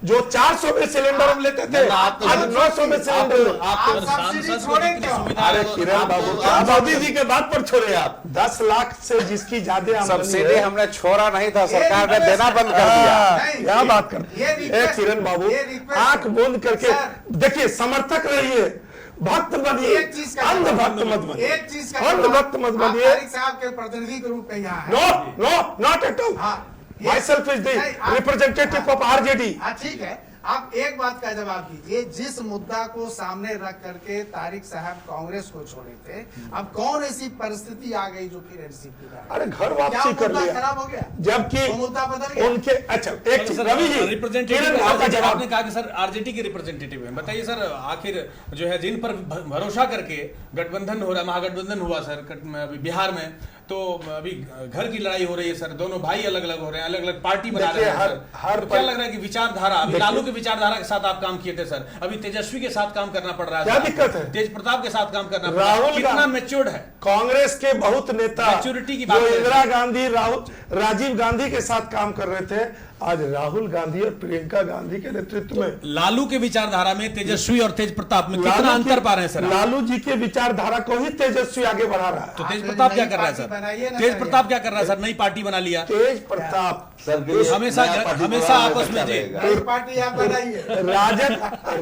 जो 400 में सिलेंडर हम लेते थे, आप तो- आज 900 में सिलेंडर। आप सब्सिडी छोड़े क्यों? अरे किरण बाबू, आप मोदी जी के बात पर छोड़े आप। 10 लाख से जिसकी ज्यादा आमदनी सब्सिडी है, हमने छोड़ा नहीं था, सरकार ने देना बंद कर दिया। नहीं, क्या बात कर ये request- किरण बाबू, ये request- आंख बंद करके सर। देखिए, समर्थक रहिए, भक्त बनिए, एक चीज का अंध भक्त मत बनिए, एक चीज का अंध जवाब भक्त मत आप बनिए। तारिक साहब के प्रतिनिधि के रूप में यहाँ है। No no not at all. हाँ, ये- माई सेल्फ इज द नहीं, आप- रिप्रेजेंटेटिव ऑफ आरजेडी। हाँ ठीक है, आप एक बात का जवाब दीजिए, जिस मुद्दा को सामने रख करके तारिक साहब कांग्रेस को छोड़े थे, अब कौन ऐसी परिस्थिति आ गई जो फिर एनसीपी में आ गई? अरे घर क्या वापसी कर मुद्दा लिया, खराब हो गया? जबकि वो मुद्दा बदल गया? उनके अच्छा एक चीज रवि जी, रिप्रेजेंटेटिव किरण बाबू का जवाब आपने कहा कि सर आरजेडी के रिप्रेजेंटेटिव है, बताइए सर आखिर जो है जिन पर भरोसा करके गठबंधन हो रहा, महागठबंधन हुआ सर अभी बिहार में, तो अभी घर की लड़ाई हो रही है सर, दोनों भाई अलग अलग हो रहे हैं, अलग अलग पार्टी बना रहे देखिए, हैं सर। हर तो क्या लग रहा है कि विचारधारा, अभी देखिए- लालू की विचारधारा के साथ आप काम किए थे सर, अभी तेजस्वी के साथ काम करना पड़ रहा है क्या सर। दिक्कत है? तेज प्रताप के साथ काम करना पड़ रहा है, राहुल कितना का- मैच्योर्ड है? कांग्रेस के बहुत नेता Maturity की बात जो करें। इंदिरा गांधी, राजीव गांधी के साथ काम कर रहे थे, आज राहुल गांधी और प्रियंका गांधी के नेतृत्व में लालू के विचारधारा में तेजस्वी और तेज प्रताप में कितना लालू अंतर की- पा रहे हैं सर आप? लालू जी के विचारधारा को ही तेजस्वी आगे बढ़ा रहा है। तो तेज आप प्रताप क्या नई कर रहा है पार्टी सर? बनाइए ना तेज सर प्रताप क्या कर रहा है सर? नई पार्टी बना लिया, तेज प्रताप सर के लिए हमेशा नया पार्टी हमेशा बनाना आपस में अच्छा जी रहेगा। नई पार्टी आप बनाइए।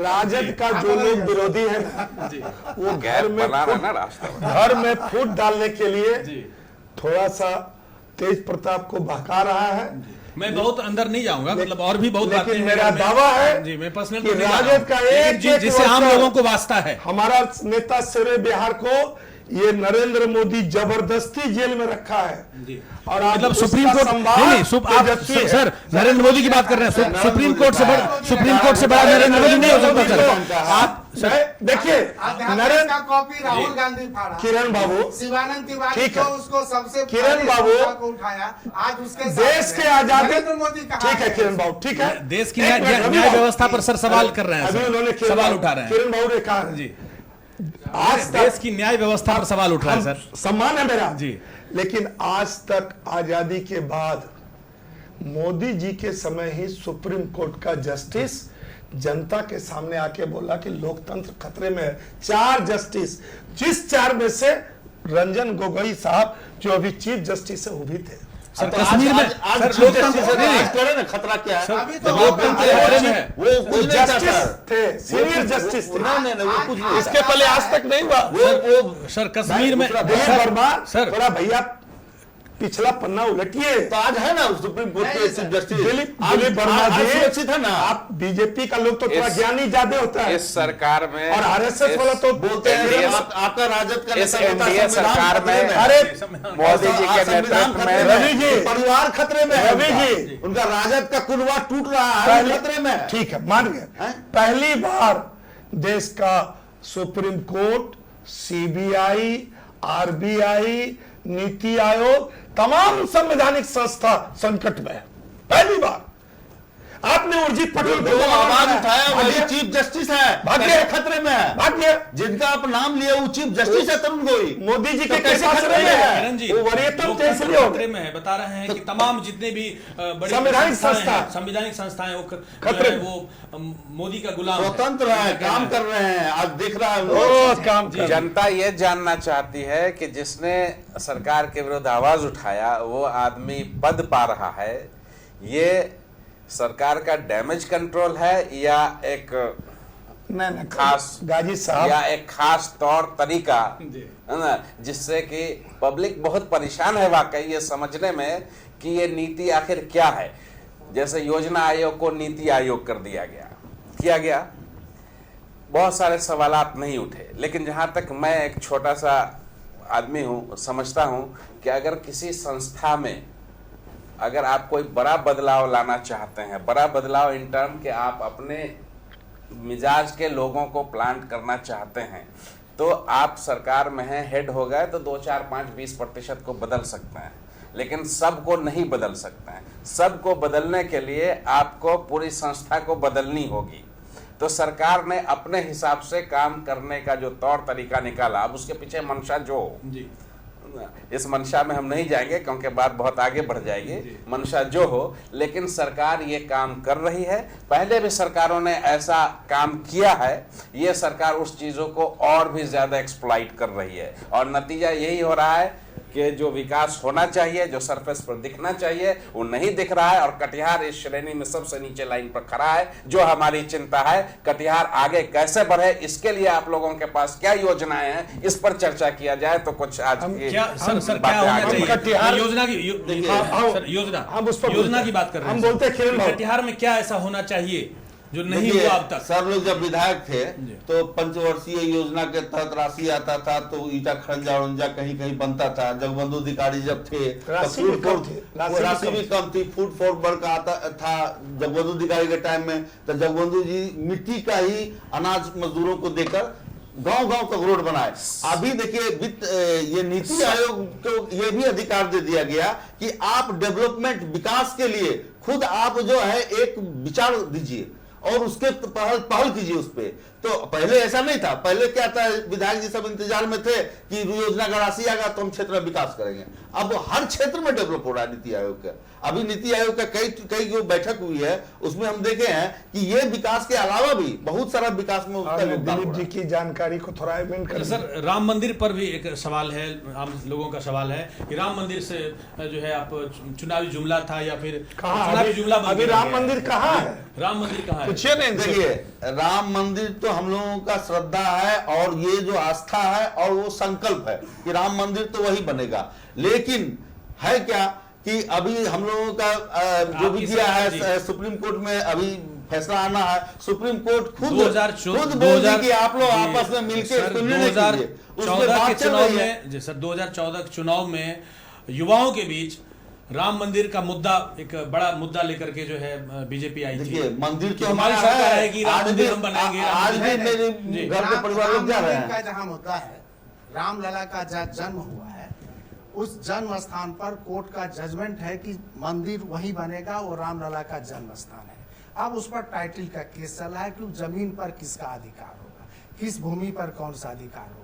राजद का जो लोग विरोधी है ना, वो गैर बना रहा ना रास्ता में। घर में फूट डालने के लिए थोड़ा सा तेज प्रताप को बहका रहा है, मैं बहुत अंदर नहीं जाऊंगा, मतलब और भी बहुत बातें लेकिन हैं। मेरा दावा है जी, मैं पर्सनल कि राजद का एक जिससे आम लोगों को वास्ता है। हमारा नेता शेरे बिहार को ये नरेंद्र मोदी जबरदस्ती जेल में रखा है जी। और आज मतलब उसका सुप्रीम कोर्ट संवाद नहीं, आप तेजस्वी है। सर नरेंद्र मोदी की बात कर रहे हैं, सुप्रीम कोर्ट से बड़ा नरेंद्र मोदी नहीं हो सकता सर। आप देखिए नरेंद्र का कॉपी राहुल गांधी फाड़ा, किरण बाबू, शिवानंद तिवारी ठीक को है। उसको सबसे किरण पहले बाबू, मुद्दा को उठाया, आज उसके साथ देश के आजादी, नरेंद्र मोदी कहा ठीक है किरण बाबू, ठीक है, देश की एक मिनट, न्याय रवि बाबू, व्यवस्था पर सर सवाल कर रहे हैं, अभी सर। उन्होंने सवाल उठा रहे हैं किरण बाबू ने कहा है, जी। आज देश तक की न्याय व्यवस्था पर सवाल उठ रहा है हम- सर। सम्मान है मेरा जी। लेकिन आज तक आजादी के बाद मोदी जी के समय ही सुप्रीम कोर्ट का जस्टिस जनता के सामने आके बोला कि लोकतंत्र खतरे में है। 4 जस्टिस, जिस 4 में से रंजन गोगोई साहब जो अभी चीफ जस्टिस है वो भी थे। सर तो कश्मीर में आज सर चीफ लोकतंत्र जस्टिस नहीं, आज करें ना, खतरा क्या है? अभी तो लोकतंत्र खतरे है, में है। वो कुछ नहीं था जस्टिस सर। थे, सीनियर जस्टिस थे। नहीं, वो कुछ नहीं इसके पहले आज तक नहीं हुआ। वो सर कश्मीर में दिलीप सर, वर्मा, सर थोड़ा भैया पिछला पन्ना उलटिए। तो आज है ना सुप्रीम कोर्ट के चीफ जस्टिस दिलीप वर्मा जी, सुरक्षित है ना। आप बीजेपी का लोग तो थोड़ा इस- ज्ञानी ज्यादा होता है इस सरकार में और आरएसएस वाला तो बोलते हैं NDA आपका राजद का इस नेता NDA सरकार में अरे मोदी जी के नेतृत्व में रवि जी, परिवार खतरे में है, रवि उनका। जी। उनका राजद का कुनबा टूट रहा है, पहले- खतरे में है। ठीक है, मान गए। हैं? पहली बार देश का supreme court, CBI, RBI, NITI Aayog, तमाम संवैधानिक संस्था संकट में है। पहली बार आपने उर्जित पटेल को जो आवाज उठाया वही भाग्य- चीफ जस्टिस है, भाग्य- कैसे खतरे में है? भाग्य जिनका आप नाम लिए वो चीफ जस्टिस है तरुण गोगोई। मोदी जी तो के कैसे कैसे खतरे में है? किरण जी, वो वरीयतम लोकतंत्र इसलिए हो खतरे गए। में है, बता रहे हैं कि तमाम जितने भी बड़ी संवैधानिक संस्थाएं संस्था। हैं, संवैधानिक संस्थाएं वो खतरे जो है में। वो मोदी का गुलाम है। स्वतंत्र है, काम कर रहे हैं, आज देख रहा है ओ काम कर जनता ये जानना चाहती है कि जिसने सरकार के विरुद्ध आवाज उठाया वो आदमी पद पा रहा है, ये सरकार का डैमेज कंट्रोल है या एक नहीं खास गाजी साहब, या एक खास तौर तरीका जी। है ना, जिससे कि पब्लिक बहुत परेशान है वाकई ये समझने में कि ये नीति आखिर क्या है। जैसे योजना आयोग को नीति आयोग कर दिया गया, बहुत सारे सवालात नहीं उठे, लेकिन जहां तक मैं एक छोटा सा आदमी हूं, समझता हूं कि अगर किसी संस्था में अगर आप कोई बड़ा बदलाव लाना चाहते हैं, बड़ा बदलाव इन टर्म के आप अपने मिजाज के लोगों को प्लांट करना चाहते हैं, तो आप सरकार में हैं, हेड हो गए तो 2, 4, 5, 20% को बदल सकते हैं, लेकिन सबको नहीं बदल सकते हैं। सबको बदलने के लिए आपको पूरी संस्था को बदलनी होगी। तो सरकार ने अपने हिसाब से काम करने का जो तौर तरीका निकाला, अब उसके पीछे मंशा जो हो, जी। इस मंशा में हम नहीं जाएंगे क्योंकि बात बहुत आगे बढ़ जाएगी, मंशा जो हो, लेकिन सरकार ये काम कर रही है। पहले भी सरकारों ने ऐसा काम किया है, ये सरकार उस चीजों को और भी ज्यादा एक्सप्लॉइट कर रही है और नतीजा यही हो रहा है कि जो विकास होना चाहिए, जो सरफेस पर दिखना चाहिए, वो नहीं दिख रहा है। और कटिहार इस श्रेणी में सबसे नीचे लाइन पर खड़ा है। जो हमारी चिंता है, कटिहार आगे कैसे बढ़े, इसके लिए आप लोगों के पास क्या योजनाएं हैं, इस पर चर्चा किया जाए तो कुछ आज की क्या सर क्या बातें होना आगे चाहिए? कटिहार- योजना की सर हम उस पर योजना की बात कर रहे हैं। हम बोलते हैं किरण भाई। कटिहार में क्या ऐसा होना चाहिए जो नहीं देखिए, हुआ अब तक? सर लोग जब विधायक थे तो पंचवर्षीय योजना के तहत राशि आता था, तो ईटा खंजा उंजा कहीं कहीं बनता था। जगबंधु अधिकारी जब थे तो राशि भी कम थी, राशि भी कम थी, फूड फॉर वर्क आता था जगबंधु अधिकारी के टाइम में। तो जगबंधु जी मिट्टी का ही अनाज मजदूरों को देकर गांव गांव तक रोड बनाए। अभी देखिए वित्त ये नीति आयोग को ये भी अधिकार दे दिया गया कि आप डेवलपमेंट विकास के लिए खुद आप जो है एक विचार दीजिए और उसके पहल कीजिए उस पे। तो पहले ऐसा नहीं था। पहले क्या था, विधायक जी सब इंतजार में थे कि योजना का राशि आएगा तो हम क्षेत्र में विकास करेंगे। अब हर क्षेत्र में डेवलप हो रहा है नीति आयोग का। अभी नीति आयोग का कई जो बैठक हुई है उसमें हम देखे हैं कि ये विकास के अलावा भी बहुत सारा विकास में उसका योगदान हो दिलीप रहा जी है। की जानकारी को थोड़ा एमेंड कर सर राम मंदिर पर भी एक सवाल है, आम लोगों का सवाल है कि राम मंदिर से जो है आप चुनावी जुमला था या फिर कहाँ चुनावी जुमला बन अभी के रह राम गया है। मंदिर कहाँ है? राम मंदिर कहाँ है? पूछिए नहीं देखिए, राम मंदिर तो हम लोगों का श्रद्धा है और ये जो आस्था है और वो संकल्प है कि राम मंदिर तो वही बनेगा। लेकिन है क्या कि अभी हम लोगों का जो भी आपकी दिया सरकार है सुप्रीम कोर्ट में अभी फैसला आना है, सुप्रीम कोर्ट खुद 2014 बोल दी कि आप लोग आपस में मिलकर सर, इसको निर्णय कीजिए। उसमें 2014 बात के चल चुनाव रही है। में जी सर 2014 के चुनाव में युवाओं के बीच राम मंदिर का मुद्दा एक बड़ा मुद्दा लेकर के जो है बीजेपी आई थी। देखिए मंदिर कि तो हमारी हमारा सरकार है कि राम आज मंदिर भी- हम बनाएंगे, राम आज मंदिर भी मेरे जी। घर के परिवार लोग जा रहे राम मंदिर का हैं। जहाँ मुद्दा है, रामलला का जहाँ जन्म हुआ है, उस जन्म स्थान पर कोर्ट का जजमेंट है कि मंदिर वहीं बनेगा, वो रामलला का जन्म स्थान है। अब उस पर टाइटल का केस चला है कि जमीन पर किसका अधिकार होगा, किस भूमि पर कौन सा अधिकार होगा।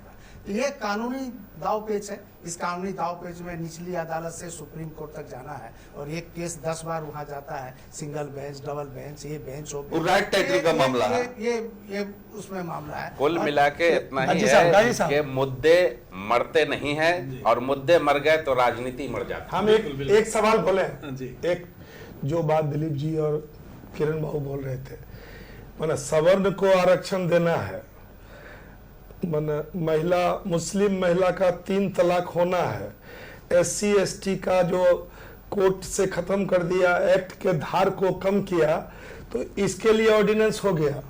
तो ये कानूनी दावपेच है। इस कानूनी दावपेच में निचली अदालत से सुप्रीम कोर्ट तक जाना है और एक केस 10 बार वहां जाता है, सिंगल बेंच, डबल बेंच, ये बेंच वो राइट टाइटल का मामला है। ये उसमें मामला है। कुल और- मिला के इतना ही गाजी साहब, गाजी है साहब। कि मुद्दे मरते नहीं हैं और मुद्दे मर गए तो राजनीति मर जाती है। हम एक सवाल बोले, जी। एक जो बात दिलीप जी और किरण बाबू बोल रहे थे, माना सवर्ण को आरक्षण देना है, माना महिला मुस्लिम महिला का 3 तलाक होना है, SC ST का जो कोर्ट से खत्म कर दिया, एक्ट के धार को कम किया, तो इसके लिए ऑर्डिनेंस हो गया।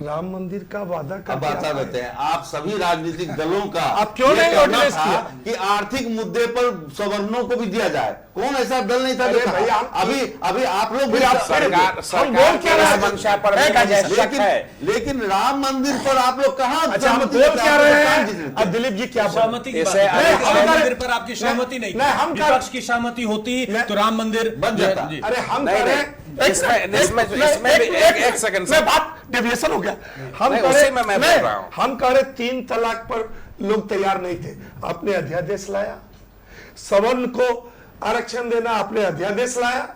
राम मंदिर का वादा अब करके बता आए। देते हैं, आप सभी राजनीतिक दलों का आप क्यों ये नहीं कहना ऑर्डिनेंस था किया? कि आर्थिक मुद्दे पर सवर्णों को भी दिया जाए। कौन ऐसा दल नहीं था अरे जो कहा? भैया, हम- अभी आप लोग फिर आप सरकार हम बोल क्या रहे हैं? मंशा पर भी शक लेकिन है। लेकिन राम मंदिर पर आप लोग कहाँ अच्छा, हम सहमति बोल देते क्या हैं? रहे आप लोग कहाँ हैं? जीत लेते अब दिलीप जी क्या बोल रहे हैं? सहमति की बात इसे है। अरे अगर हम राम कर- मंदिर पर आपकी सहमति नहीं नहीं, हम थी, कर- विपक्ष की सहमति होती नहीं, तो राम मंदिर बन जाता। जी। अरे हम नहीं, कह रहे नहीं, हैं इसमें भी एक सेकंड मैं बात डेविएशन हो गया। हम नहीं, कह उसी रहे में मैं नहीं, बोल रहा हूं। हम कह रहे 3 तलाक पर लोग तैयार नहीं थे, आपने अध्यादेश लाया। सवर्ण को आरक्षण देना, आपने अध्यादेश लाया।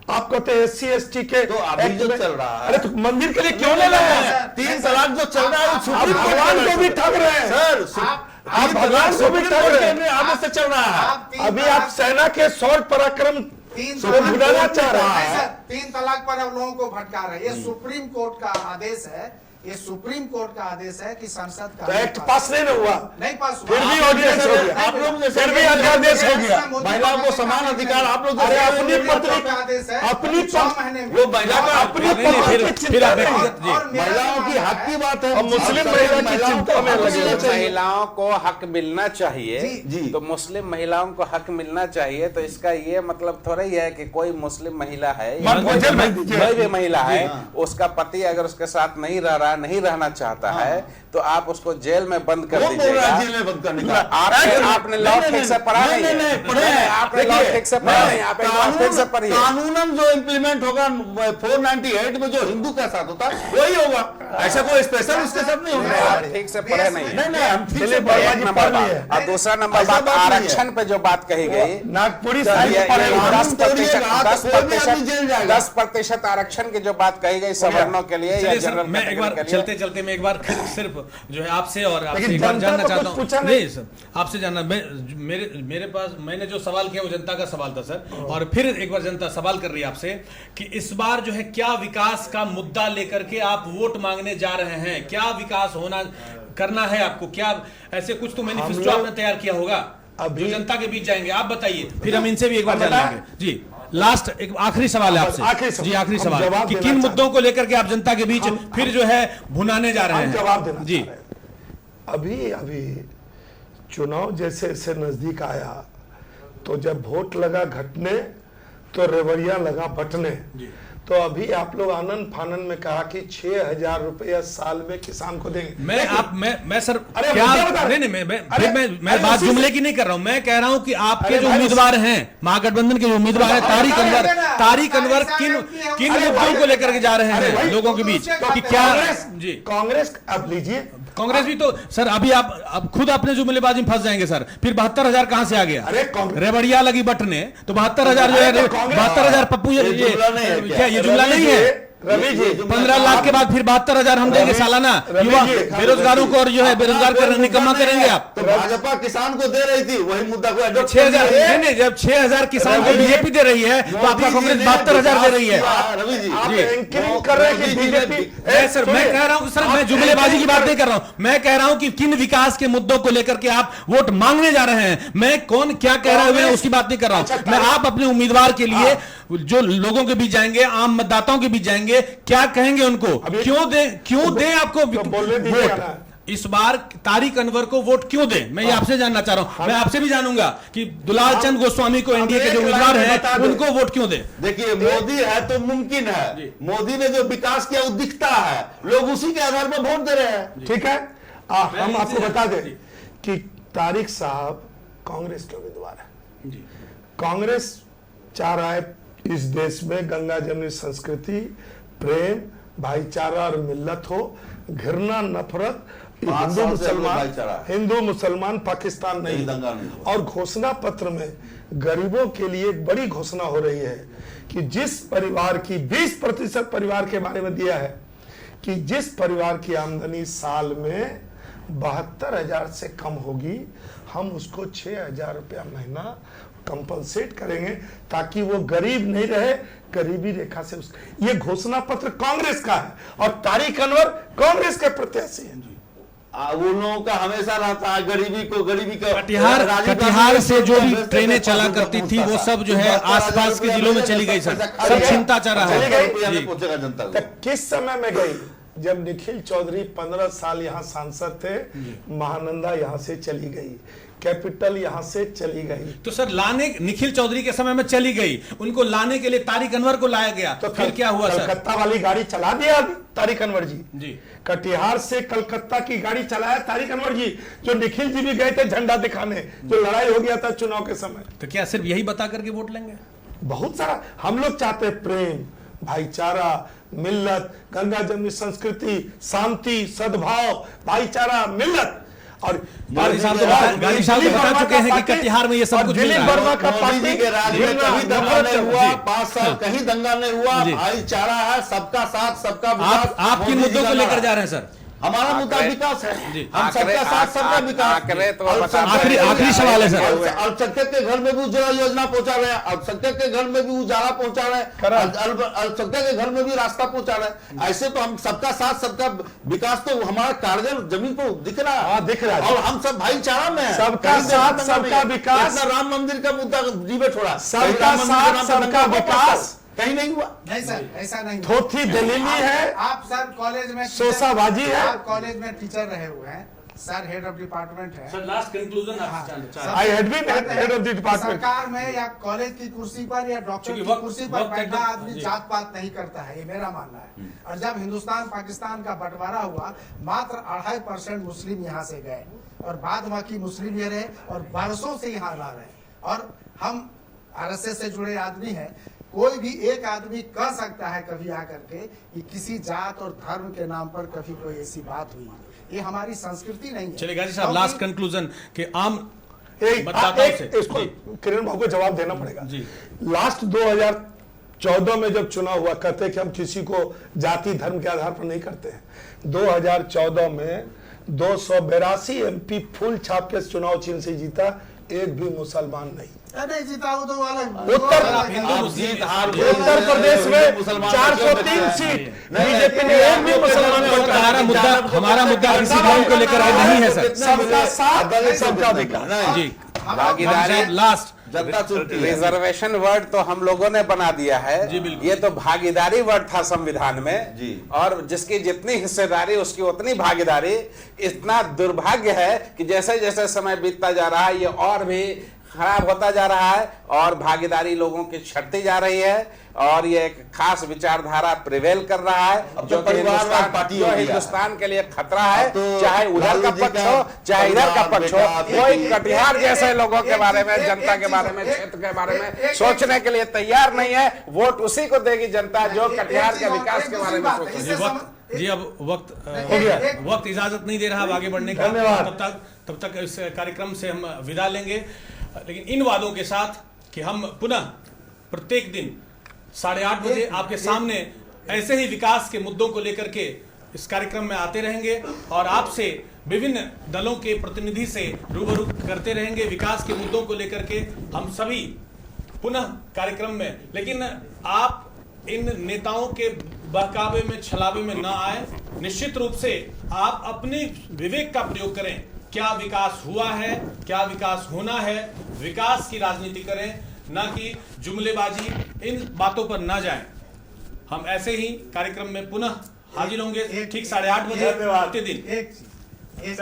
आप कहते हैं SC ST के तो अभी एक्ट जो में- चल रहा है- अरे तो मंदिर के लिए क्यों ले लाया है? 3 तलाक जो चल रहा है वो आप सुप्रीम कोर्ट भगवान के को भी ठग रहे हैं सर आप भगवान को भी ठग रहे हैं। आगे से चल रहा है। आप 3 अभी आप सेना के शौर्य पराक्रम 3 को भुलाना चाह रहे नहीं हैं। सर, 3 तलाक पर अब लोगों को भटका रहे हैं। ये सुप्रीम कोर्ट का आदेश है, ये सुप्रीम कोर्ट का आदेश है कि संसद का तो एक्ट पास नहीं ना हुआ, नहीं पास हुआ। फिर भी आप ऑर्डिनेंस हो गया। आप लोग जैसे फिर भी अध्यादेश हो गया। महिलाओं को समान अधिकार आप लोग अरे जैसे अपनी पत्नी का आदेश है अपनी 6 महीने में वो महिला का अपनी नहीं, नहीं, पत्नी फिर की चिंता आप नहीं। व्यक्तिगत जी। और मेरा महिलाओं जो की मानना हक की बात है। और मुस्लिम आप महिला की महिलाओं चिंता को में हक लगे मिलना हुए चाहिए। महिलाओं को हक मिलना चाहिए जी, जी। तो मुस्लिम महिलाओं को हक मिलना चाहिए, तो इसका ये मतलब थोड़ा ही है कि कोई मुस्लिम महिला है या मन को जेल भेज दीजिए। कोई भी महिला है, हाँ। उसका पति अगर उसके साथ नहीं रह रहा, नहीं रहना चाहता है, तो आप उसको जेल में बंद कर कौन बोल रहा है जेल दीजिएगा। में बंद करने का? आपने लॉ ठीक से पढ़ा नहीं है। पढ़े हैं। आपने लॉ देखिए, ठीक से पढ़ा नहीं, आप एक लॉ ठीक से पढ़िए। कानूनन जो इम्प्लीमेंट होगा 498 में जो हिंदू के साथ होता है वही होगा। ऐसा कोई स्पेशल उसके साथ नहीं आप होगा। ठीक से पढ़े नहीं है। नहीं हम ठीक से दिलीप पढ़े बाबा हैं। जी नंबर पढ़ बात। लिए। और दूसरा नंबर ऐसा बात, बात नहीं है। आरक्षण पे जो बात कही गई, नागपुरी तो साहिब ये पढ़े हुए। 10% आरक्षण की जो बात कही गई सवर्णों के लिए या चलिए सर, जनरल मैं एक बार कैटेगरी के लिए, चलते चलते मैं एक बार सिर्फ जो है आपसे और आपसे लेकिन एक बार जनता जानना तो चाहता कुछ हूँ। पूछा नहीं। नहीं सर, आपसे जानना मेरे पास मैंने जो सवाल किया वो जनता का सवाल था सर, और फिर एक बार जनता सवाल कर रही है आपसे कि इस बार जो है क्या विकास का मुद्दा लेकर के आप वोट मांगने जा रहे हैं, क्या विकास होना करना है आपको, क्या ऐसे कुछ तो मैनिफेस्टो लोग आपने तैयार किया होगा अभी- जो जनता के बीच जाएंगे, आप बताइए, फिर हम इनसे भी एक बार हम जान बताएं? लेंगे जी। लास्ट एक आखिरी सवाल है आखिरी आपसे सवाल। जी, आखिरी हम सवाल जवाब कि देना किन चाहते मुद्दों को लेकर के आप जनता के बीच हम- फिर जो है भुनाने जा रहे हम हैं जवाब देना जी। चाह रहे हैं। अभी चुनाव जैसे जैसे नजदीक आया तो जब वोट लगा घटने तो रेवड़िया लगा बटने। तो अभी आप लोग आनंद फानन में कहा कि 6,000 रुपया साल में किसान को देंगे। मैं सर अरे क्या मुद्दा बता रहे। नहीं अरे, मैं अरे बात उसी जुमले से- की नहीं कर रहा हूं, मैं कह रहा हूं कि आपके अरे जो भाई, उम्मीदवार हैं महागठबंधन के जो उम्मीदवार हैं तारिक अनवर किन किन अरे मुद्दों भाई, को लेकर के जा रहे अरे हैं भाई, लोगों के बीच तो कि क्या जी कांग्रेस अब लीजिए, कांग्रेस भी तो सर अभी आप अब खुद अपने जुमलेबाजी में फंस जाएंगे सर, फिर 72,000 कहां से आ गया? अरे कांग्रेस- रेवड़िया लगी बटने तो 72,000 जो है अरे तो कांग्रेस- 72,000 पप्पू ये जुमला नहीं है क्या? क्या ये जुमला नहीं है? रवि जी 15 लाख के बाद फिर 72,000 हम देंगे सालाना। रवि युवा जी, बेरोजगारों को और जो है बेरोजगार कर निकम्मा करेंगे आप। तो भाजपा किसान को दे रही थी, वही मुद्दा को adopt 6,000 कर लिया। नहीं, जब 6,000 किसान को बीजेपी दे रही है तो आपका कांग्रेस 72,000 दे रही है। रवि जी, आप जी। एंकरिंग कर रहे हैं कि मोदी जी ने- बीजेपी सर मैं कह रहा हूं सर, मैं जुमलेबाजी की बात नहीं कर रहा हूं, मैं कह रहा हूं कि किन विकास के मुद्दों को लेकर के आप वोट मांगने जा रहे हैं। मैं कौन क्या कह रहे हैं उसकी बात नहीं कर रहा हूं। मैं आप अपने उम्मीदवार के लिए जो लोगों के बीच जाएंगे, आम मतदाताओं के बीच जाएंगे, क्या कहेंगे उनको, क्यों दें आपको तो बोलने दीजिएगा वोट? ना। इस बार तारिक अनवर को वोट क्यों दें, मैं ये आपसे जानना चाह रहा हूं। मैं आपसे भी जानूंगा कि दुलाल चंद गोस्वामी को एनडीए के जो उम्मीदवार हैं उनको वोट क्यों दें। देखिए मोदी है तो मुमकिन है, मोदी ने जो विकास किया वो दिखता है, लोग उसी के आधार पर वोट दे रहे हैं। ठीक है, हम आपको बता दें कि तारिक साहब कांग्रेस के उम्मीदवार है। कांग्रेस चाह रहा है इस देश में गंगा जमुनी संस्कृति, प्रेम, भाईचारा और मिल्लत हो, घृणा नफरत, हिंदू मुसलमान पाकिस्तान नहीं। दंगा नहीं। और घोषणा पत्र में गरीबों के लिए एक बड़ी घोषणा हो रही है कि जिस परिवार की 20% परिवार के बारे में दिया है कि जिस परिवार की आमदनी साल में 72,000 से कम होगी, हम उसको 6,000 रुपया महीना कंपनसेट करेंगे ताकि वो गरीब नहीं रहे, गरीबी रेखा से ये घोषणा पत्र कांग्रेस का है और तारिक अनवर कांग्रेस के प्रत्याशी हैं। वो लोगों का हमेशा रहता है गरीबी का। कटिहार से जो भी ट्रेनें चला करती थी वो सब जो है आसपास के जिलों में चली गई सर, सब चिंता चल रहा है। पहुंचेगा जनता को। किस समय में गई? जब निखिल चौधरी 15 साल यहाँ सांसद थे, महानंदा यहाँ से चली गई, कैपिटल यहाँ से चली गई। तो सर लाने निखिल चौधरी के समय में चली गई, उनको लाने के लिए तारिक अनवर को लाया गया, तो फिर क्या हुआ सर? कलकत्ता वाली गाड़ी चला दिया तारिक अनवर जी। जी कटिहार से कलकत्ता की गाड़ी चलाया तारिक अनवर जी, जो निखिल जी भी गए थे झंडा दिखाने, जो लड़ाई हो गया था चुनाव के समय। तो क्या सिर्फ यही बता करके वोट लेंगे? बहुत सारा हम लोग चाहते हैं प्रेम, भाईचारा, मिल्लत, गंगा जमुनी संस्कृति, शांति, सद्भाव, भाईचारा, मिल्लत। और गांधी साहब तो बता चुके हैं कि कटिहार में ये सब कुछ मिल रहा है। वर्मा का मोदी जी के राज में कभी दंगा नहीं हुआ, 5 साल कहीं दंगा नहीं हुआ, भाईचारा है, सबका साथ सबका विकास। आप किन मुद्दों को लेकर जा रहे हैं सर? हमारा मुद्दा विकास है, हम सबका साथ सबका विकास। आखिरी सवाल है सर। अल्पसंख्यक के घर में भी उज्ज्वला योजना पहुंचा रहे हैं, अल्पसंख्यक के घर में भी उजाला पहुंचा रहे हैं, अल्पसंख्यक के घर में भी रास्ता पहुंचा रहे हैं। ऐसे तो हम सबका साथ सबका विकास तो हमारा कारगर जमीन पर दिख रहा है, दिख रहा है। और हम सब भाईचारा में है। सबका साथ सबका विकास। राम मंदिर का मुद्दा जीवे छोड़ा, सबका साथ सबका विकास कहीं नहीं हुआ। नहीं सर, ऐसा नहीं। थोथी दलीली है, आप सर कॉलेज में शोषाबाजी है। आप कॉलेज में टीचर रहे हुए हैं सर, हेड ऑफ डिपार्टमेंट है। Last conclusion I had been head of the department. सरकार में या कॉलेज की कुर्सी पर या डॉक्टर की कुर्सी पर बैठा आदमी जात पात नहीं करता है, ये मेरा मानना है। और जब हिंदुस्तान पाकिस्तान का बंटवारा हुआ, मात्र 2.5% मुस्लिम यहाँ से गए और बाद बाकी मुस्लिम ये रहे और बरसों से यहाँ रह रहे। और हम आरएसएस से जुड़े आदमी हैं, कोई भी एक आदमी कह सकता है कभी आकर के कि किसी जात और धर्म के नाम पर कभी कोई ऐसी बात हुई है, ये हमारी संस्कृति नहीं है। चलिए गाजी साहब, लास्ट कंक्लूजन के आम इसको किरण भाव को जवाब देना पड़ेगा जी। लास्ट 2014 में जब चुनाव हुआ, कहते कि हम किसी को जाति धर्म के आधार पर नहीं करते हैं। 2014 में 282 एमपी फुल छाप के चुनाव चिन्ह से जीता, एक भी मुसलमान नहीं। नहीं जीता वो तो उत्तर प्रदेश में 403 सीट बीजेपी ने एक भी मुसलमान को। हमारा मुद्दा किसी धर्म को लेकर नहीं है सर, सबका साथ सबका विकास जी। भागीदारी लास्ट जनता चुनती है। रिजर्वेशन वर्ड तो हम लोगों ने बना दिया है जी, बिल्कुल। ये तो भागीदारी वर्ड था संविधान में जी। और जिसकी जितनी हिस्सेदारी उसकी उतनी भागीदारी। इतना दुर्भाग्य है कि जैसे जैसे समय बीतता जा रहा है ये और भी खराब होता जा रहा है और भागीदारी लोगों की छटती जा रही है और ये एक खास विचारधारा प्रिवेल कर रहा है जो कि हिंदुस्तान के लिए खतरा है। चाहे उधर का पक्ष हो चाहे इधर का पक्ष हो, कोई कटिहार जैसे लोगों के बारे में, जनता के बारे में, क्षेत्र के बारे में सोचने के लिए तैयार नहीं है। वोट उसी को देगी जनता जो कटिहार के विकास के बारे में सोचे। जी अब वक्त हो गया, वक्त इजाजत नहीं दे रहा आगे बढ़ने का। तब तक इस कार्यक्रम से हम विदा लेंगे, लेकिन इन वादों के साथ कि हम पुनः प्रत्येक दिन 8:30 बजे आपके सामने ऐसे ही विकास के मुद्दों को लेकर के इस कार्यक्रम में आते रहेंगे और आपसे विभिन्न दलों के प्रतिनिधि से रूबरू करते रहेंगे विकास के मुद्दों को लेकर के हम सभी पुनः कार्यक्रम में। लेकिन आप इन नेताओं के बहकावे में छलावे में ना आए। निश्चित रूप से आप अपने विवेक का प्रयोग करें, क्या विकास हुआ है, क्या विकास होना है, विकास की राजनीति करें, ना कि जुमलेबाजी, इन बातों पर ना जाएं। हम ऐसे ही कार्यक्रम में पुनः हाजिर होंगे ठीक 8:30 बजे प्रतिदिन। एक चीज